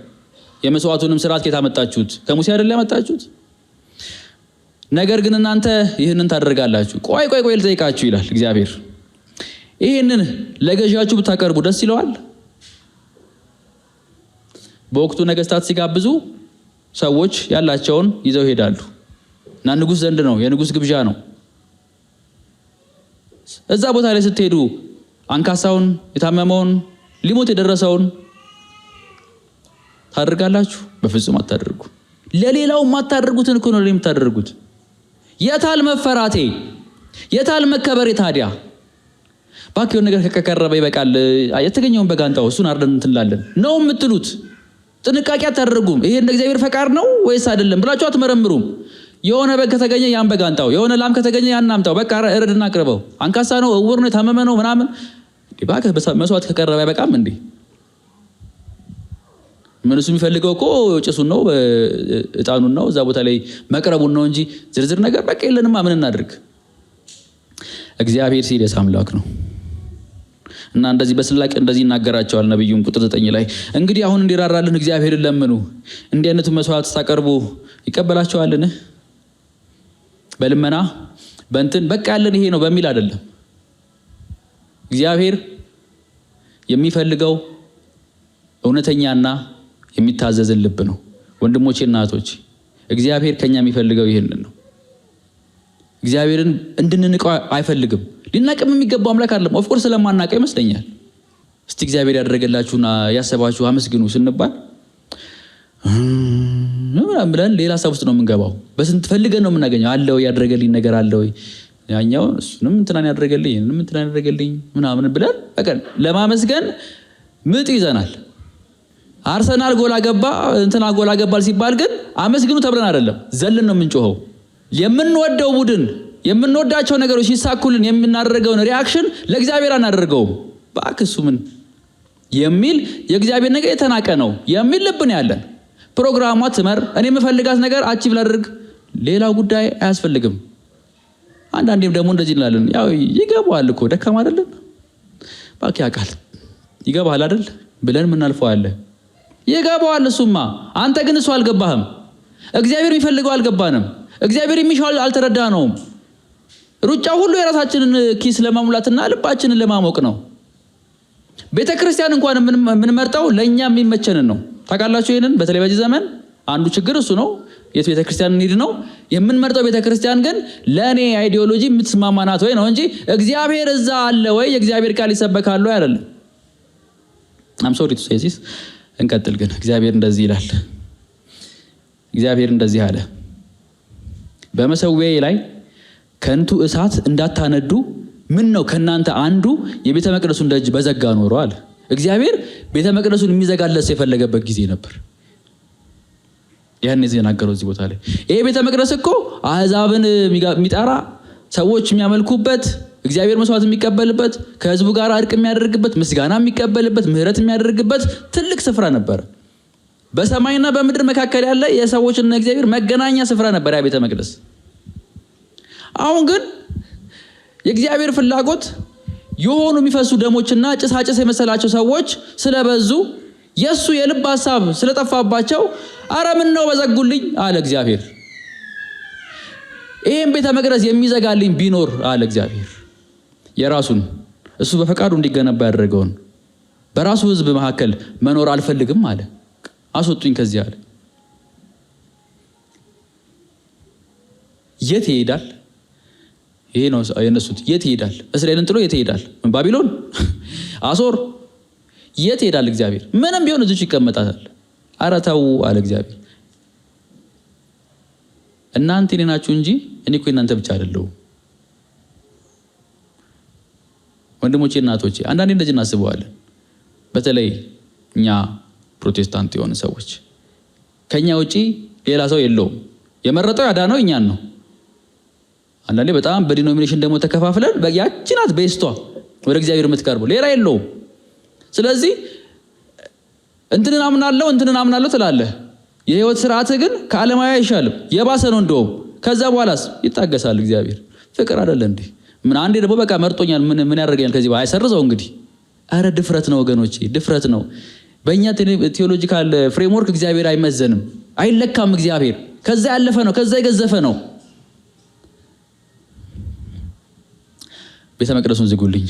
የመስዋዕቱንም ስርዓት ከየት አመጣችሁት? ከሙሴ አይደል ያመጣችሁት? ነገር ግን እናንተ ይህንን ታደርጋላችሁ። ቆይ ልጠይቃችሁ ይላል እግዚአብሔር። ይህንን ለገዢያችሁ ብታቀርቡ ደስ ይለዋል? በወቅቱ ነገስታት ሲጋብዙ ሰዎች ያላቸውን ይዘው ይሄዳሉ እና ንጉስ ዘንድ ነው፣ የንጉስ ግብዣ ነው። እዛ ቦታ ላይ ስትሄዱ አንካሳውን፣ የታመመውን፣ ሊሞት የደረሰውን ታደርጋላችሁ? በፍጹም አታደርጉ። ለሌላው የማታደርጉትን እኮ ነው የምታደርጉት። የታል መፈራቴ? የታል መከበሬ? ታዲያ ባኪውን ነገር ከቀረበ ይበቃል፣ የተገኘውን በጋንጣው እሱን አርደን እንትላለን ነው የምትሉት። ጥንቃቄ አታደርጉም። ይሄ እንደ እግዚአብሔር ፈቃድ ነው ወይስ አይደለም ብላችሁ አትመረምሩም። የሆነ በግ ከተገኘ ያን በጋንጣው፣ የሆነ ላም ከተገኘ ያን አምጣው፣ በቃ እርድና አቅርበው። አንካሳ ነው፣ እውር ነው፣ የታመመ ነው ምናምን። ባከ መስዋዕት ከቀረበ አይበቃም እንዴ? ምን እሱ የሚፈልገው እኮ ጭሱን ነው፣ እጣኑን ነው፣ እዛ ቦታ ላይ መቅረቡን ነው እንጂ ዝርዝር ነገር በቃ የለንማ። ምን እናድርግ? እግዚአብሔር ሲሪየስ አምላክ ነው እና እንደዚህ በስላቅ እንደዚህ ይናገራቸዋል ነብዩም ቁጥር 9 ላይ እንግዲህ አሁን እንዲራራልን እግዚአብሔርን ለምኑ፣ እንዲህ አይነቱ መስዋዕት ታቀርቡ ይቀበላቸዋልን? በልመና በእንትን በቃ ያለን ይሄ ነው በሚል አይደለም። እግዚአብሔር የሚፈልገው እውነተኛና የሚታዘዝን ልብ ነው። ወንድሞቼና እህቶቼ እግዚአብሔር ከኛ የሚፈልገው ይሄንን ነው። እግዚአብሔርን እንድንንቀው አይፈልግም። ሊናቅም የሚገባው አምላክ አይደለም። ኦፍኮርስ ስለማናቀው ይመስለኛል። እስቲ እግዚአብሔር ያደረገላችሁና ያሰባችሁ አመስግኑ ስንባል ብለን ሌላ ሀሳብ ውስጥ ነው የምንገባው። በስንት ፈልገን ነው የምናገኘው። አለ ወይ ያደረገልኝ ነገር አለ ወይ? ያኛው እሱንም እንትናን ያደረገልኝ ምናምን ብለን በቃ ለማመስገን ምጥ ይዘናል። አርሰናል ጎል አገባ እንትና ጎል አገባል ሲባል ግን አመስግኑ ተብለን አይደለም፣ ዘልን ነው የምንጮኸው። የምንወደው ቡድን የምንወዳቸው ነገሮች ሲሳኩልን የምናደርገውን ሪአክሽን ለእግዚአብሔር አናደርገውም። በአክሱ ምን የሚል የእግዚአብሔር ነገር የተናቀ ነው የሚል ልብ ነው ያለን። ፕሮግራሟ ትመር፣ እኔ የምፈልጋት ነገር አቺቭ ላድርግ፣ ሌላው ጉዳይ አያስፈልግም። አንዳንዴም ደግሞ እንደዚህ እንላለን፣ ያው ይገባዋል እኮ ደካማ አይደለም ባኪ ያውቃል ይገባሃል አይደል ብለን ምናልፈዋለን። ይገባዋል እሱማ፣ አንተ ግን እሱ አልገባህም። እግዚአብሔር የሚፈልገው አልገባንም። እግዚአብሔር የሚሻው አልተረዳነውም። ሩጫው ሁሉ የራሳችንን ኪስ ለማሙላትና ልባችንን ለማሞቅ ነው። ቤተክርስቲያን እንኳን የምንመርጠው ለኛ የሚመቸንን ነው። ታውቃላችሁ ይሄንን። በተለይ በዚህ ዘመን አንዱ ችግር እሱ ነው። የት ቤተክርስቲያን እንሂድ ነው የምንመርጠው። ቤተክርስቲያን ግን ለኔ አይዲዮሎጂ የምትስማማናት ወይ ነው እንጂ እግዚአብሔር እዛ አለ ወይ የእግዚአብሔር ቃል ይሰበካል ወይ አይደለም። አም ሶሪ ቱ ሴይ ዚስ። እንቀጥል ግን እግዚአብሔር እንደዚህ ይላል። እግዚአብሔር እንደዚህ አለ፣ በመሰዊያዬ ላይ ከንቱ እሳት እንዳታነዱ ምን ነው ከናንተ አንዱ የቤተ መቅደሱን ደጅ በዘጋ ኖሮ አለ። እግዚአብሔር ቤተ መቅደሱን የሚዘጋለት የፈለገበት ጊዜ ነበር። ያን የተናገረው እዚህ ቦታ ላይ ይሄ ቤተ መቅደስ እኮ አሕዛብን የሚጠራ ሰዎች የሚያመልኩበት፣ እግዚአብሔር መስዋዕት የሚቀበልበት፣ ከህዝቡ ጋር እርቅ የሚያደርግበት፣ ምስጋና የሚቀበልበት፣ ምህረት የሚያደርግበት ትልቅ ስፍራ ነበር። በሰማይና በምድር መካከል ያለ የሰዎችና እግዚአብሔር መገናኛ ስፍራ ነበር ያ ቤተ መቅደስ። አሁን ግን የእግዚአብሔር ፍላጎት የሆኑ የሚፈሱ ደሞችና ጭሳጭስ የመሰላቸው ሰዎች ስለበዙ የሱ የልብ ሐሳብ ስለጠፋባቸው አረ ምን ነው በዘጉልኝ አለ እግዚአብሔር። ይሄን ቤተ መቅደስ የሚዘጋልኝ ቢኖር አለ እግዚአብሔር የራሱን እሱ በፈቃዱ እንዲገነባ ያደረገውን በራሱ ህዝብ መካከል መኖር አልፈልግም አለ። አስወጡኝ ከዚህ አለ። የት ይሄዳል? ይሄ ነው የነሱት። የት ይሄዳል? እስራኤልን ጥሎ የት ይሄዳል? ባቢሎን፣ አሶር። የት ይሄዳል? እግዚአብሔር ምንም ቢሆን እዚች ይቀመጣል። ኧረ ተው አለ እግዚአብሔር። እናንተ እኔ ናችሁ እንጂ እኔ እኮ እናንተ ብቻ አይደለሁም። ወንድሞቼ እናቶቼ፣ አንዳንዴ እንደዚህ እናስበዋለን። በተለይ እኛ ፕሮቴስታንት የሆኑ ሰዎች ከኛ ውጪ ሌላ ሰው የለውም። የመረጠው ያዳነው እኛን ነው። አንዳንዴ በጣም በዲኖሚኔሽን ደግሞ ተከፋፍለን ያቺ ናት ቤስቷ ወደ እግዚአብሔር የምትቀርበው፣ ሌላ የለውም። ስለዚህ እንትንን አምናለሁ ትላለህ። የህይወት ስርዓትህ ግን ከዓለማዊ አይሻልም፣ የባሰ ነው እንደውም። ከዛ በኋላስ ይታገሳል እግዚአብሔር። ፍቅር አይደለ እንዴ? ምን አንዴ ደግሞ በቃ መርጦኛል ምን ያደርገኛል ከዚህ አይሰርዘው እንግዲህ። አረ ድፍረት ነው ወገኖቼ፣ ድፍረት ነው። በእኛ ቴዎሎጂካል ፍሬምወርክ እግዚአብሔር አይመዘንም፣ አይለካም። እግዚአብሔር ከዛ ያለፈ ነው፣ ከዛ የገዘፈ ነው። ቤተ መቅደሱን ዝጉልኝ።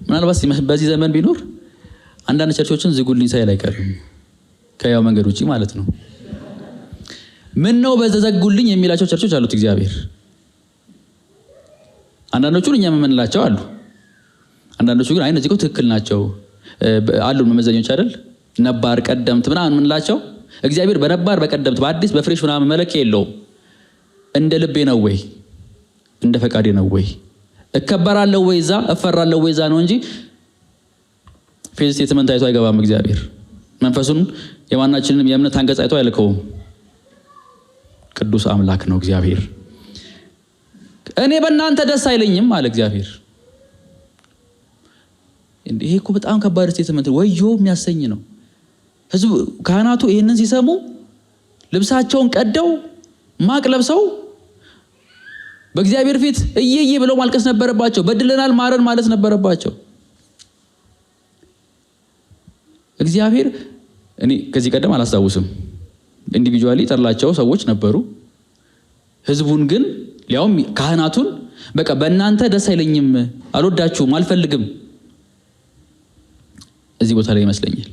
ምናልባት በዚህ ዘመን ቢኖር አንዳንድ ቸርቾችን ዝጉልኝ ሳይል አይቀርም፣ ከያው መንገድ ውጪ ማለት ነው። ምን ነው በዘጉልኝ የሚላቸው ቸርቾች አሉት እግዚአብሔር። አንዳንዶቹ እኛ የምንላቸው አሉ፣ አንዳንዶቹ ግን እነዚህ እኮ ትክክል ናቸው አሉ መመዘኞች አይደል? ነባር ቀደምት ምናምን የምንላቸው እግዚአብሔር በነባር በቀደምት በአዲስ በፍሬሽ ምናምን መለኪያ የለውም። እንደ ልቤ ነው ወይ እንደ ፈቃዴ ነው ወይ እከበራለሁ ወይ እዛ እፈራለሁ ወይ እዛ ነው እንጂ ፌዝ ስቴትመንት አይቶ አይገባም እግዚአብሔር። መንፈሱን የማናችንንም የእምነት አንቀጽ አይቶ አይልከውም። ቅዱስ አምላክ ነው እግዚአብሔር። እኔ በእናንተ ደስ አይለኝም አለ እግዚአብሔር። ይሄ እኮ በጣም ከባድ ስቴትመንት ወዮ የሚያሰኝ ነው። ህዝቡ ካህናቱ ይሄንን ሲሰሙ ልብሳቸውን ቀደው ማቅ ለብሰው በእግዚአብሔር ፊት እየየ ብለው ማልቀስ ነበረባቸው። በድለናል ማረን ማለት ነበረባቸው። እግዚአብሔር እኔ ከዚህ ቀደም አላስታውስም ኢንዲቪጁዋሊ ጠርላቸው ሰዎች ነበሩ። ህዝቡን ግን ሊያውም ካህናቱን በቃ በእናንተ ደስ አይለኝም፣ አልወዳችሁም፣ አልፈልግም እዚህ ቦታ ላይ ይመስለኛል።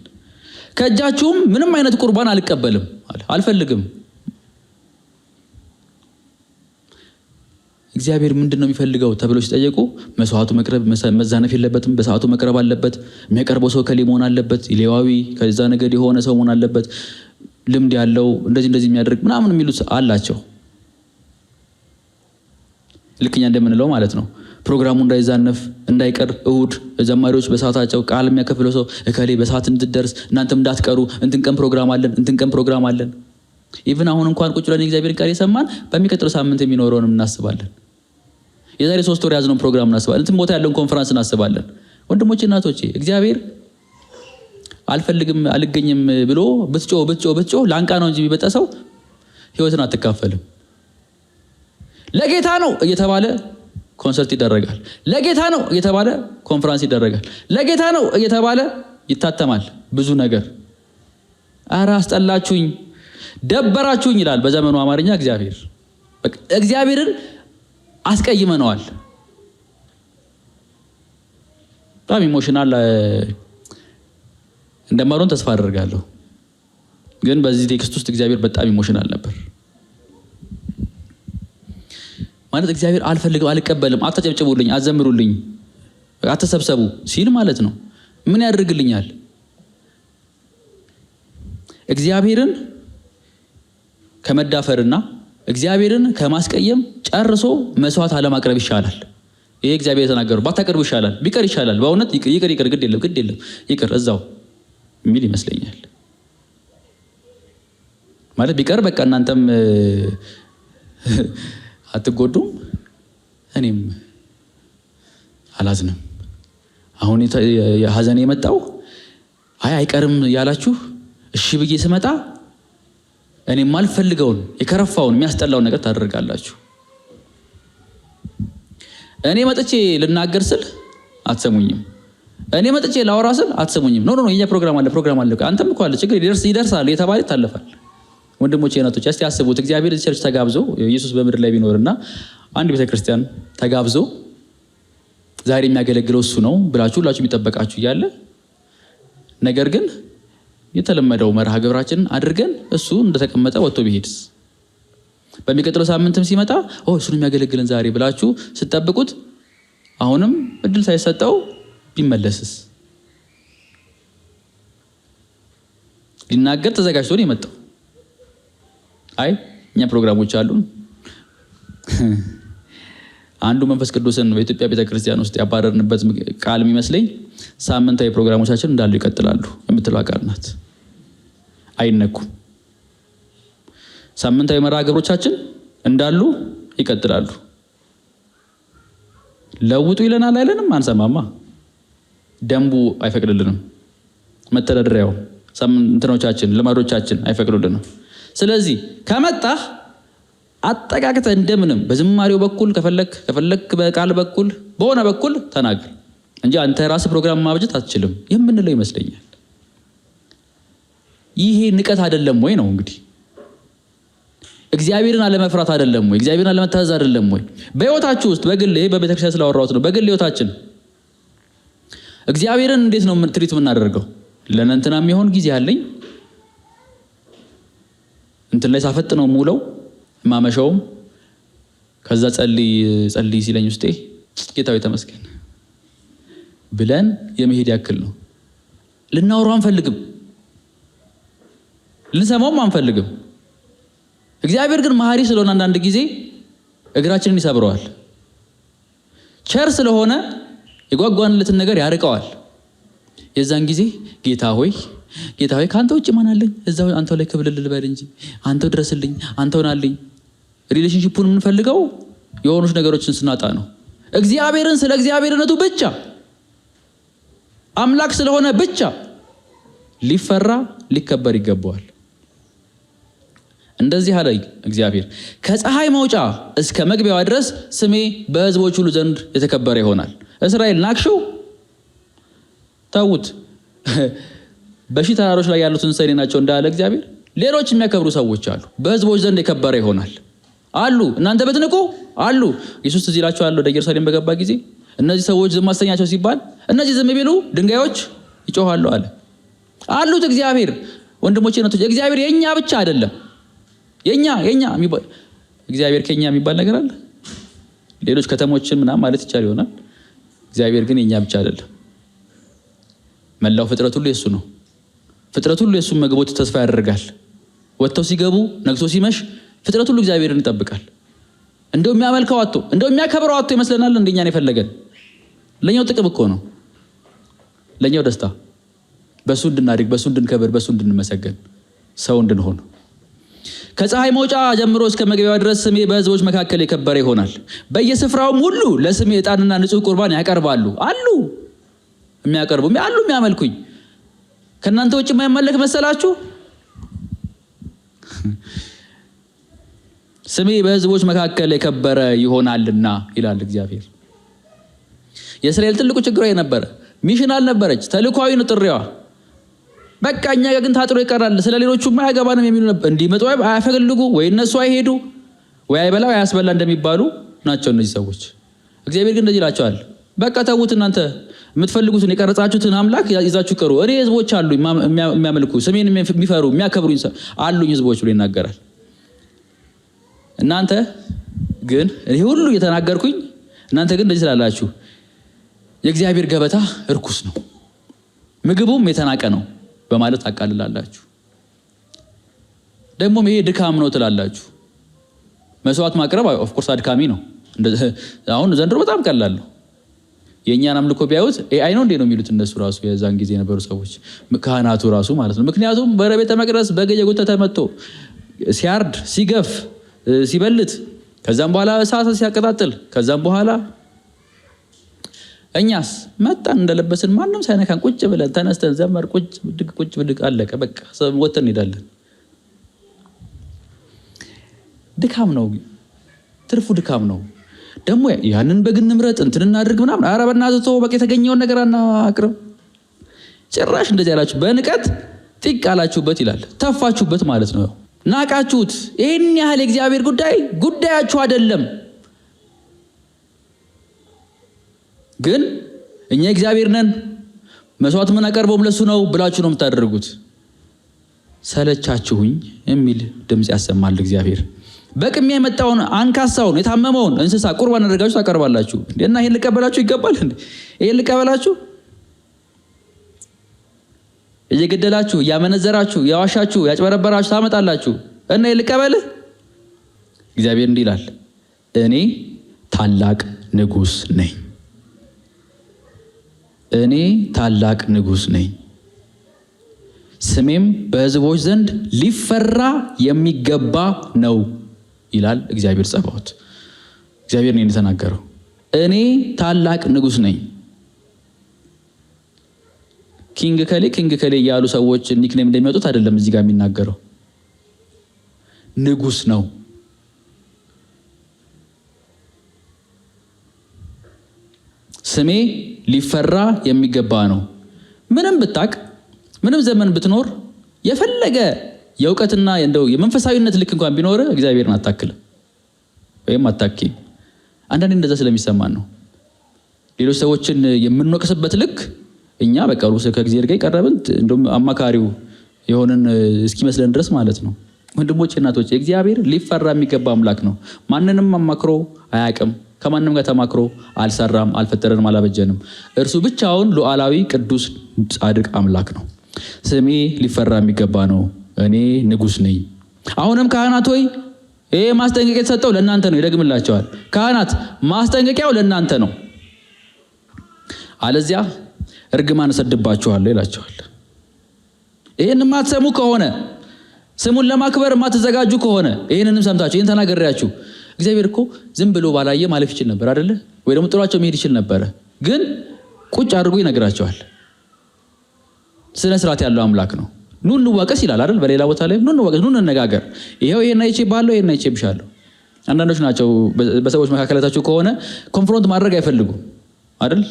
ከእጃችሁም ምንም አይነት ቁርባን አልቀበልም አለ፣ አልፈልግም። እግዚአብሔር ምንድነው የሚፈልገው ተብሎ ሲጠየቁ መስዋዕቱ መቅረብ መዛነፍ የለበትም፣ በሰዓቱ መቅረብ አለበት፣ የሚያቀርበው ሰው ከሌ መሆን አለበት፣ ሌዋዊ ከዛ ነገድ የሆነ ሰው መሆን አለበት፣ ልምድ ያለው እንደዚህ የሚያደርግ ምናምን የሚሉት አላቸው። ልክኛ እንደምንለው ማለት ነው። ፕሮግራሙ እንዳይዛነፍ እንዳይቀር እሁድ ዘማሪዎች በሰዓታቸው ቃል የሚያከፍለው ሰው እከሌ በሰዓት እንድትደርስ እናንተም እንዳትቀሩ እንትን ቀን ፕሮግራም አለን። ኢቭን አሁን እንኳን ቁጭ ብለን እግዚአብሔርን ቃል የሰማን በሚቀጥለው ሳምንት የሚኖረውን እናስባለን። የዛሬ 3 ወር ያዝነውን ፕሮግራም እናስባለን። እንትን ቦታ ያለውን ኮንፈረንስ እናስባለን። ወንድሞቼ እናቶቼ እግዚአብሔር አልፈልግም አልገኝም ብሎ ብትጮ ላንቃ ነው እንጂ የሚበጠሰው ህይወትን አትካፈልም። ለጌታ ነው እየተባለ ኮንሰርት ይደረጋል። ለጌታ ነው እየተባለ ኮንፈረንስ ይደረጋል። ለጌታ ነው እየተባለ ይታተማል ብዙ ነገር። አራ አስጠላችሁኝ ደበራችሁኝ ይላል በዘመኑ አማርኛ እግዚአብሔር። እግዚአብሔርን አስቀይመነዋል። በጣም ኢሞሽናል እንደማሮን ተስፋ አደርጋለሁ። ግን በዚህ ቴክስት ውስጥ እግዚአብሔር በጣም ኢሞሽናል ነበር። ማለት እግዚአብሔር አልፈልግም፣ አልቀበልም፣ አታጨብጭቡልኝ፣ አዘምሩልኝ፣ አተሰብሰቡ ሲል ማለት ነው። ምን ያደርግልኛል? እግዚአብሔርን ከመዳፈርና እግዚአብሔርን ከማስቀየም ጨርሶ መስዋዕት አለማቅረብ ይሻላል። ይሄ እግዚአብሔር የተናገረው ባታቀርቡ ይሻላል፣ ቢቀር ይሻላል። በእውነት ይቅር ግድ የለም ይቅር እዛው የሚል ይመስለኛል። ማለት ቢቀር በቃ እናንተም አትጎዱም እኔም አላዝንም። አሁን የሀዘን የመጣው አይቀርም ያላችሁ እሺ ብዬ ስመጣ እኔም ማልፈልገውን የከረፋውን የሚያስጠላውን ነገር ታደርጋላችሁ። እኔ መጥቼ ልናገር ስል አትሰሙኝም። እኔ መጥቼ ላወራ ስል አትሰሙኝም። ኖ የኛ ፕሮግራም አለ አንተም እኮ አለ ችግር ይደርሳል የተባለ ይታለፋል። ወንድሞቼ እናቶች እስቲ አስቡት። እግዚአብሔር ቸርች ተጋብዞ ኢየሱስ በምድር ላይ ቢኖርና አንድ ቤተክርስቲያን ተጋብዞ ዛሬ የሚያገለግለው እሱ ነው ብላችሁ ሁላችሁ የሚጠበቃችሁ እያለ ነገር ግን የተለመደው መርሃ ግብራችንን አድርገን እሱ እንደተቀመጠ ወጥቶ ቢሄድስ? በሚቀጥለው ሳምንትም ሲመጣ እሱን የሚያገለግለን ዛሬ ብላችሁ ስትጠብቁት አሁንም እድል ሳይሰጠው ቢመለስስ? ሊናገር ተዘጋጅቶ ነው የመጣው። እኛ ፕሮግራሞች አሉን። አንዱ መንፈስ ቅዱስን በኢትዮጵያ ቤተክርስቲያን ውስጥ ያባረርንበት ቃል የሚመስለኝ ሳምንታዊ ፕሮግራሞቻችን እንዳሉ ይቀጥላሉ የምትለው ቃል ናት። አይነኩም። ሳምንታዊ መርሃ ግብሮቻችን እንዳሉ ይቀጥላሉ። ለውጡ ይለናል አይለንም? አንሰማማ። ደንቡ አይፈቅድልንም። መተዳደሪያው እንትኖቻችን ልማዶቻችን አይፈቅዱልንም። ስለዚህ ከመጣህ አጠቃቅተ እንደምንም በዝማሬው በኩል ከፈለክ በቃል በኩል በሆነ በኩል ተናገር እንጂ አንተ ራስ ፕሮግራም ማብጀት አትችልም የምንለው ይመስለኛል። ይሄ ንቀት አይደለም ወይ ነው እንግዲህ? እግዚአብሔርን አለመፍራት አይደለም ወይ? እግዚአብሔርን አለመታዘዝ አይደለም ወይ? በህይወታችሁ ውስጥ በግል በቤተክርስቲያን ስላወራሁት ነው። በግል ህይወታችን እግዚአብሔርን እንዴት ነው ትሪት የምናደርገው? ለእንትና የሚሆን ጊዜ አለኝ እንትን ላይ ሳፈጥ ነው ሙለው ማመሻውም ከዛ ጸልይ ሲለኝ ውስጤ ጌታው ተመስገን ብለን የመሄድ ያክል ነው። ልናወራው አንፈልግም፣ ልንሰማውም አንፈልግም። እግዚአብሔር ግን መሐሪ ስለሆነ አንዳንድ ጊዜ እግራችንን ይሰብረዋል። ቸር ስለሆነ የጓጓንለትን ነገር ያርቀዋል። የዛን ጊዜ ጌታ ሆይ ካንተ ውጭ ማን አለኝ? እዛው አንተው ላይ ክብር ልበል እንጂ አንተው ድረስልኝ፣ አንተው ናልኝ። ሪሌሽንሺፑን የምንፈልገው የሆኑት ነገሮችን ስናጣ ነው። እግዚአብሔርን ስለ እግዚአብሔርነቱ ብቻ አምላክ ስለሆነ ብቻ ሊፈራ ሊከበር ይገባዋል። እንደዚህ አለ እግዚአብሔር፣ ከፀሐይ መውጫ እስከ መግቢያዋ ድረስ ስሜ በሕዝቦች ሁሉ ዘንድ የተከበረ ይሆናል። እስራኤል ናቅሽው፣ ተውት። በሺህ ተራሮች ላይ ያሉትን ሰኔ ናቸው እንዳለ እግዚአብሔር ሌሎች የሚያከብሩ ሰዎች አሉ። በሕዝቦች ዘንድ የከበረ ይሆናል አሉ። እናንተ ብትንቁ አሉ። ኢየሱስ እዚህ ይላቸዋል ወደ ኢየሩሳሌም በገባ ጊዜ እነዚህ ሰዎች ዝም አሰኛቸው ሲባል እነዚህ ዝም ቢሉ ድንጋዮች ይጮሃሉ አለ። አሉት እግዚአብሔር። ወንድሞቼ ነው እግዚአብሔር የኛ ብቻ አይደለም። የኛ የሚባል እግዚአብሔር ከኛ የሚባል ነገር አለ። ሌሎች ከተሞችን ምናምን ማለት ይቻል ይሆናል። እግዚአብሔር ግን የኛ ብቻ አይደለም። መላው ፍጥረት ሁሉ የሱ ነው። ፍጥረት ሁሉ የሱን መግቦት ተስፋ ያደርጋል። ወጥተው ሲገቡ ነግቶ ሲመሽ ፍጥረት ሁሉ እግዚአብሔርን ይጠብቃል። እንደው የሚያመልከው አጥቶ እንደው የሚያከብረው አጥቶ ይመስለናል። እንደኛን የፈለገን ለኛው ጥቅም እኮ ነው። ለኛው ደስታ፣ በሱ እንድናድግ፣ በሱ እንድንከብር፣ በሱ እንድንመሰገን፣ ሰው እንድንሆን። ከፀሐይ መውጫ ጀምሮ እስከ መግቢያዋ ድረስ ስሜ በሕዝቦች መካከል የከበረ ይሆናል። በየስፍራውም ሁሉ ለስሜ ዕጣንና ንጹሕ ቁርባን ያቀርባሉ አሉ። የሚያቀርቡ አሉ፣ የሚያመልኩኝ። ከእናንተ ውጭ የማይመለክ መሰላችሁ? ስሜ በሕዝቦች መካከል የከበረ ይሆናልና ይላል እግዚአብሔር። የእስራኤል ትልቁ ችግሯ የነበረ ሚሽን አልነበረች፣ ተልኳዊ ነው ጥሪዋ። በቃ እኛ ግን ታጥሮ ይቀራል፣ ስለ ሌሎቹ አያገባንም የሚሉ ነበር። እንዲመጡ አያፈልጉ፣ ወይ እነሱ አይሄዱ፣ ወይ አይበላ ወይ አያስበላ እንደሚባሉ ናቸው እነዚህ ሰዎች። እግዚአብሔር ግን እንደዚህ ይላቸዋል፣ በቃ ተዉት፣ እናንተ የምትፈልጉትን የቀረጻችሁትን አምላክ ይዛችሁ ቀሩ። እኔ ህዝቦች አሉኝ የሚያመልኩ፣ ስሜን የሚፈሩ የሚያከብሩኝ አሉኝ ህዝቦች ብሎ ይናገራል። እናንተ ግን እኔ ሁሉ እየተናገርኩኝ እናንተ ግን እንደዚህ ስላላችሁ የእግዚአብሔር ገበታ እርኩስ ነው፣ ምግቡም የተናቀ ነው በማለት አቃልላላችሁ። ደግሞ ይሄ ድካም ነው ትላላችሁ። መስዋዕት ማቅረብ ኦፍኮርስ አድካሚ ነው። አሁን ዘንድሮ በጣም ቀላል ነው። የእኛን አምልኮ ቢያዩት ኤአይ ነው እንዴ ነው የሚሉት እነሱ ራሱ የዛን ጊዜ የነበሩ ሰዎች፣ ካህናቱ ራሱ ማለት ነው። ምክንያቱም በቤተ መቅደስ በግ የጎተተ መጥቶ ሲያርድ ሲገፍ ሲበልት፣ ከዛም በኋላ እሳት ሲያቀጣጥል፣ ከዛም በኋላ እኛስ መጣን እንደለበስን ማንም ሳይነካን ቁጭ ብለን ተነስተን ዘመር ቁጭ ብድግ አለቀ በቃ ወተን እንሄዳለን። ድካም ነው፣ ትርፉ ድካም ነው። ደግሞ ያንን በግን ምረጥ እንትን እናድርግ ምናምን፣ ኧረ በእናትህ ተው በቃ የተገኘውን ነገር አናቅርብ። ጭራሽ እንደዚህ ያላችሁ በንቀት ጢቅ አላችሁበት ይላል። ተፋችሁበት ማለት ነው። ናቃችሁት። ይህን ያህል የእግዚአብሔር ጉዳያችሁ አይደለም። ግን እኛ እግዚአብሔር ነን መስዋዕት ምን አቀርበውም ለሱ ነው ብላችሁ ነው የምታደርጉት። ሰለቻችሁኝ የሚል ድምፅ ያሰማል እግዚአብሔር። በቅሚያ የመጣውን አንካሳውን የታመመውን እንስሳ ቁርባን አድርጋችሁ ታቀርባላችሁ እና ይሄን ልቀበላችሁ ይገባል እንዴ? ይሄን ልቀበላችሁ? እየገደላችሁ እያመነዘራችሁ ያዋሻችሁ ያጭበረበራችሁ ታመጣላችሁ እና ይሄን ልቀበልህ? እግዚአብሔር እንዲህ ይላል፣ እኔ ታላቅ ንጉሥ ነኝ። እኔ ታላቅ ንጉሥ ነኝ፣ ስሜም በሕዝቦች ዘንድ ሊፈራ የሚገባ ነው ይላል እግዚአብሔር ጸባዖት። እግዚአብሔር ነው የተናገረው። እኔ ታላቅ ንጉሥ ነኝ። ኪንግ ከሌ ያሉ ሰዎች ኒክኔም እንደሚወጡት አይደለም እዚህ ጋር የሚናገረው። ንጉሥ ነው። ስሜ ሊፈራ የሚገባ ነው። ምንም ብታቅ ምንም ዘመን ብትኖር የፈለገ የእውቀትና እንደው የመንፈሳዊነት ልክ እንኳን ቢኖር እግዚአብሔርን አታክልም ወይም አታኪም። አንዳንዴ እንደዛ ስለሚሰማን ነው ሌሎች ሰዎችን የምንወቅስበት ልክ እኛ በቃ ከእግዚአብሔር ጋር ቀረብን እንደውም አማካሪው የሆነን እስኪመስለን ድረስ ማለት ነው። ወንድሞቼ እናቶቼ እግዚአብሔር ሊፈራ የሚገባ አምላክ ነው። ማንንም አማክሮ አያውቅም። ከማንም ጋር ተማክሮ አልሰራም፣ አልፈጠረንም፣ አላበጀንም። እርሱ ብቻውን ሉዓላዊ ቅዱስ ጻድቅ አምላክ ነው። ስሜ ሊፈራ የሚገባ ነው፣ እኔ ንጉሥ ነኝ። አሁንም ካህናት ሆይ ይሄ ማስጠንቀቂያ የተሰጠው ለእናንተ ነው። ይደግምላቸዋል። ካህናት ማስጠንቀቂያው ለእናንተ ነው፣ አለዚያ እርግማን እሰድባችኋለሁ ይላቸዋል። ይህን የማትሰሙ ከሆነ ስሙን ለማክበር የማትዘጋጁ ከሆነ ይህንንም ሰምታችሁ ይህን ተናገሪያችሁ እግዚአብሔር እኮ ዝም ብሎ ባላየ ማለፍ ይችል ነበር አይደለ? ወይ ደግሞ ጥሏቸው መሄድ ይችል ነበረ። ግን ቁጭ አድርጎ ይነግራቸዋል። ስነ ስርዓት ያለው አምላክ ነው። ኑ እንዋቀስ ይላል አይደል? በሌላ ቦታ ላይ ኑ እንዋቀስ፣ ኑ እንነጋገር። ይሄን አይቼብሃለሁ፣ ይሄን አይቼብሻለሁ። አንዳንዶች ናቸው በሰዎች መካከላቸው ከሆነ ኮንፍሮንት ማድረግ አይፈልጉም አይደል?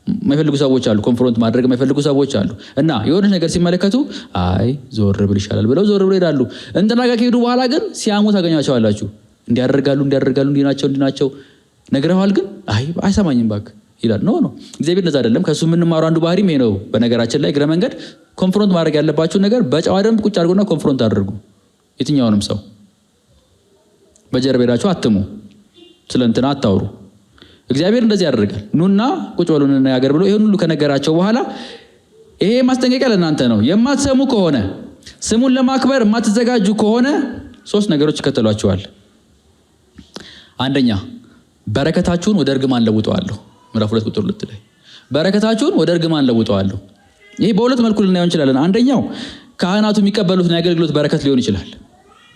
የማይፈልጉ ሰዎች አሉ። ኮንፍሮንት ማድረግ የማይፈልጉ ሰዎች አሉ። እና የሆነ ነገር ሲመለከቱ አይ ዞር ብል ይሻላል ብለው ዞር ብለው ይሄዳሉ። እንትና ጋር ከሄዱ በኋላ ግን ሲያሙ ታገኛቸዋላችሁ። እንዲያደርጋሉ እንዲናቸው ነግረዋል፣ ግን አይ አይሰማኝም ባክ ይላል። ኖ እግዚአብሔር እንደዛ አይደለም። ከሱ የምንማረው አንዱ ባህሪም ይሄ ነው። በነገራችን ላይ እግረ መንገድ ኮንፍሮንት ማድረግ ያለባችሁ ነገር በጨዋ ደንብ ቁጭ አድርጎና ኮንፍሮንት አድርጉ። የትኛውንም ሰው በጀርቤራችሁ አትሙ፣ ስለ እንትና አታውሩ። እግዚአብሔር እንደዚህ ያደርጋል። ኑና ቁጭ በሉ እንነጋገር ብሎ ይሄን ሁሉ ከነገራቸው በኋላ ይሄ ማስጠንቀቂያ ለእናንተ ነው። የማትሰሙ ከሆነ ስሙን ለማክበር የማትዘጋጁ ከሆነ 3 ነገሮች ይከተሏቸዋል። አንደኛ በረከታችሁን ወደ እርግማን ለውጠዋለሁ። ምዕራፍ 2 ቁጥር 2 ላይ በረከታችሁን ወደ እርግማን ለውጠዋለሁ። ይሄ በሁለት መልኩ ልናየው እንችላለን። አንደኛው ካህናቱ የሚቀበሉትን የአገልግሎት በረከት ሊሆን ይችላል።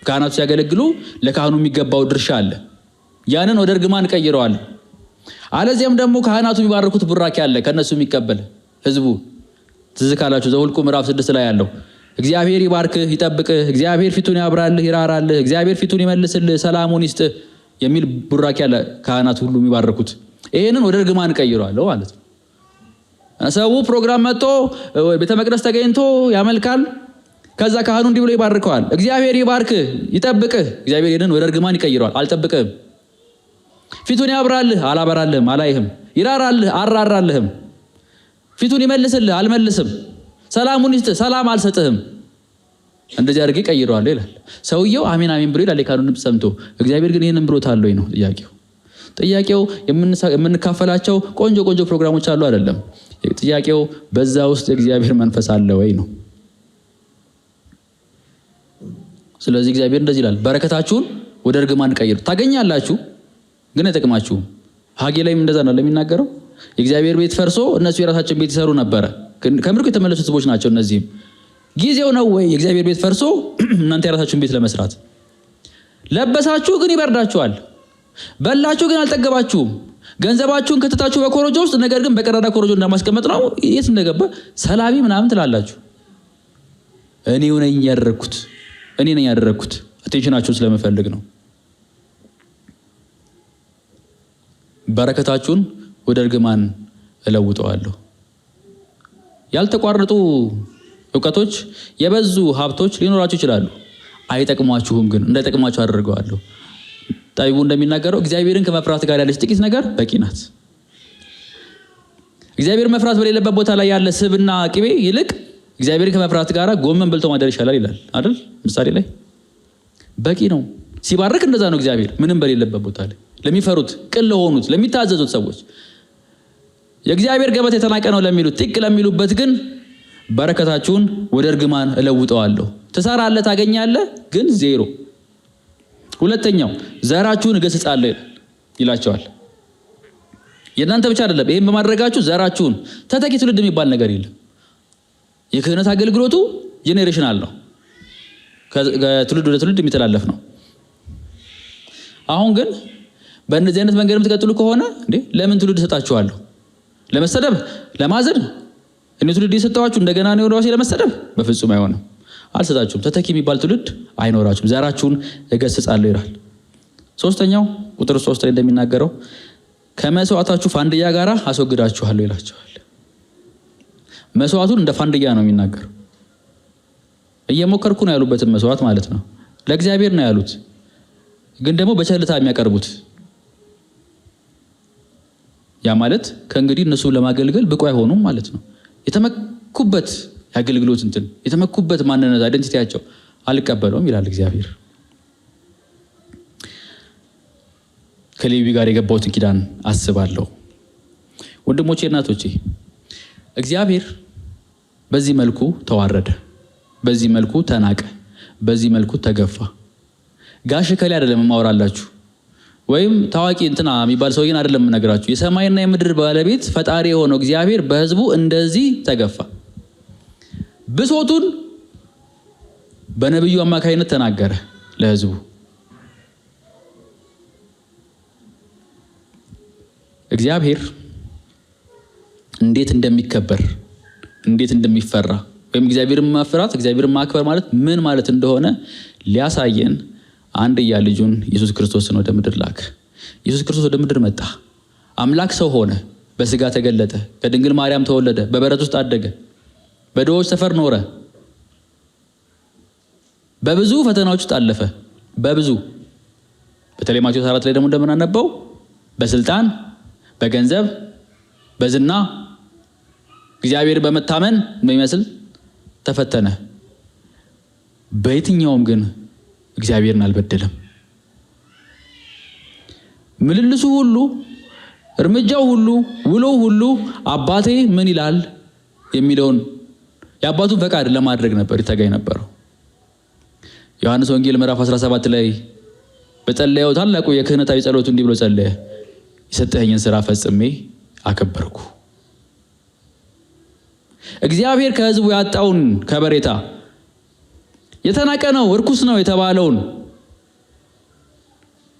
ካህናቱ ሲያገለግሉ ለካህኑ የሚገባው ድርሻ አለ። ያንን ወደ እርግማን ቀይረዋል። አለዚያም ደግሞ ካህናቱ የሚባረኩት ቡራኬ አለ ከነሱ የሚቀበል ህዝቡ። ትዝ ካላችሁ ዘኍልቍ ምዕራፍ 6 ላይ ያለው እግዚአብሔር ይባርክህ ይጠብቅህ፣ እግዚአብሔር ፊቱን ያብራልህ ይራራልህ፣ እግዚአብሔር ፊቱን ይመልስልህ ሰላሙን ይስጥህ የሚል ቡራኬ አለ ካህናት ሁሉ የሚባረኩት። ይሄንን ወደ እርግማን ቀይረዋል ማለት ነው። ሰው ፕሮግራም መጥቶ ቤተ መቅደስ ተገኝቶ ያመልካል። ከዛ ካህኑ እንዲህ ብሎ ይባርከዋል፣ እግዚአብሔር ይባርክህ ይጠብቅህ። እግዚአብሔር ይሄንን ወደ እርግማን ይቀይረዋል፣ አልጠብቅህም። ፊቱን ያብራልህ፣ አላበራልህም፣ አላይህም። ይራራልህ፣ አራራልህም። ፊቱን ይመልስልህ፣ አልመልስም። ሰላሙን ይስጥህ፣ ሰላም አልሰጥህም። እንደዚህ አድርጌ ቀይረዋለሁ ይላል። ሰውየው አሜን አሜን ብሎ ይላል የካህኑን ድምፅ ሰምቶ። እግዚአብሔር ግን ይህንን ብሎታል ወይ ነው ጥያቄው። የምንካፈላቸው ቆንጆ ፕሮግራሞች አሉ አይደለም። ጥያቄው በዛ ውስጥ የእግዚአብሔር መንፈስ አለ ወይ ነው። ስለዚህ እግዚአብሔር እንደዚህ ይላል፣ በረከታችሁን ወደ እርግማን ቀይሩ። ታገኛላችሁ ግን አይጠቅማችሁም። ሐጌ ላይም እንደዛ ነው ለሚናገረው። የእግዚአብሔር ቤት ፈርሶ እነሱ የራሳቸውን ቤት ይሰሩ ነበረ። ከምርኮ የተመለሱ ህዝቦች ናቸው። እነዚህም ጊዜው ነው ወይ የእግዚአብሔር ቤት ፈርሶ እናንተ የራሳችሁን ቤት ለመስራት? ለበሳችሁ ግን ይበርዳችኋል፣ በላችሁ ግን አልጠገባችሁም። ገንዘባችሁን ከተታችሁ በኮረጆ ውስጥ፣ ነገር ግን በቀዳዳ ኮረጆ እንደማስቀመጥ ነው። የት እንደገባ ሰላቢ ምናምን ትላላችሁ። እኔ ነኝ ያደረኩት አቴንሽናችሁን ስለምፈልግ ነው። በረከታችሁን ወደ እርግማን እለውጠዋለሁ። ያልተቋረጡ እውቀቶች፣ የበዙ ሀብቶች ሊኖራችሁ ይችላሉ። አይጠቅሟችሁም፣ ግን እንዳይጠቅሟችሁ አደርገዋለሁ። ጠቢቡ እንደሚናገረው እግዚአብሔርን ከመፍራት ጋር ያለች ጥቂት ነገር በቂ ናት። እግዚአብሔር መፍራት በሌለበት ቦታ ላይ ያለ ስብና ቅቤ ይልቅ እግዚአብሔርን ከመፍራት ጋር ጎመን በልቶ ማደር ይሻላል ይላል አይደል? ምሳሌ ላይ በቂ ነው። ሲባርክ እንደዛ ነው እግዚአብሔር። ምንም በሌለበት ቦታ ላይ ለሚፈሩት፣ ቅን ለሆኑት፣ ለሚታዘዙት ሰዎች የእግዚአብሔር ገበት የተናቀ ነው ለሚሉት፣ ጥቅ ለሚሉበት ግን በረከታችሁን ወደ እርግማን እለውጠዋለሁ። ትሰራለህ፣ ታገኛለህ፣ ግን ዜሮ። ሁለተኛው ዘራችሁን እገስጻለሁ ይላቸዋል። የእናንተ ብቻ አይደለም፣ ይሄን በማድረጋችሁ ዘራችሁን፣ ተተኪ ትውልድ የሚባል ነገር የለም። የክህነት አገልግሎቱ ጄኔሬሽናል ነው፣ ከትውልድ ወደ ትውልድ የሚተላለፍ ነው። አሁን ግን በእነዚህ አይነት መንገድ የምትቀጥሉ ከሆነ ለምን ትውልድ እሰጣችኋለሁ? ለመሰደብ፣ ለማዘን እኔ ትውልድ የሰጠኋችሁ እንደገና ነው ራሴ ለመሰደብ? በፍጹም አይሆንም። አልሰጣችሁም። ተተኪ የሚባል ትውልድ አይኖራችሁም። ዘራችሁን እገስጻለሁ ይላል። ሶስተኛው ቁጥር 3 ላይ እንደሚናገረው ከመስዋዕታችሁ ፋንድያ ጋር አስወግዳችኋለሁ ይላቸዋል። መስዋዕቱን እንደ ፋንድያ ነው የሚናገረው። እየሞከርኩ ነው ያሉበትን መስዋዕት ማለት ነው። ለእግዚአብሔር ነው ያሉት፣ ግን ደግሞ በቸልታ የሚያቀርቡት። ያ ማለት ከእንግዲህ እነሱ ለማገልገል ብቁ አይሆኑም ማለት ነው። የተመኩበት ያገልግሎት የተመኩበት ማንነት አይደንቲቲያቸው አልቀበለውም ይላል እግዚአብሔር። ከሌዊ ጋር የገባሁትን ኪዳን አስባለሁ። ወንድሞቼ እናቶቼ፣ እግዚአብሔር በዚህ መልኩ ተዋረደ፣ በዚህ መልኩ ተናቀ፣ በዚህ መልኩ ተገፋ። ጋሽ ከሌ አይደለም ማወራላችሁ፣ ወይም ታዋቂ እንትና የሚባል ሰውዬን አይደለም ነገራችሁ። የሰማይና የምድር ባለቤት ፈጣሪ የሆነው እግዚአብሔር በህዝቡ እንደዚህ ተገፋ። ብሶቱን በነብዩ አማካይነት ተናገረ ለህዝቡ። እግዚአብሔር እንዴት እንደሚከበር እንዴት እንደሚፈራ ወይም እግዚአብሔርን መፍራት እግዚአብሔርን ማክበር ማለት ምን ማለት እንደሆነ ሊያሳየን አንድያ ልጁን ኢየሱስ ክርስቶስን ወደ ምድር ላከ። ኢየሱስ ክርስቶስ ወደ ምድር መጣ። አምላክ ሰው ሆነ፣ በስጋ ተገለጠ፣ ከድንግል ማርያም ተወለደ፣ በበረት ውስጥ አደገ፣ በድሆች ሰፈር ኖረ፣ በብዙ ፈተናዎች ውስጥ አለፈ። በብዙ በተለይ ማቴዎስ 4 ላይ ደግሞ እንደምናነበው በስልጣን፣ በገንዘብ፣ በዝና እግዚአብሔር በመታመን የሚመስል ተፈተነ። በየትኛውም ግን እግዚአብሔርን አልበደለም። ምልልሱ ሁሉ፣ እርምጃው ሁሉ፣ ውሎው ሁሉ አባቴ ምን ይላል የሚለውን የአባቱን ፈቃድ ለማድረግ ነበር ይተጋይ ነበረው። ዮሐንስ ወንጌል ምዕራፍ 17 ላይ በጸለየው ታላቁ የክህነታዊ ጸሎቱ እንዲህ ብሎ ጸለየ፣ የሰጠኸኝን ስራ ፈጽሜ አከበርኩ። እግዚአብሔር ከህዝቡ ያጣውን ከበሬታ፣ የተናቀ ነው እርኩስ ነው የተባለውን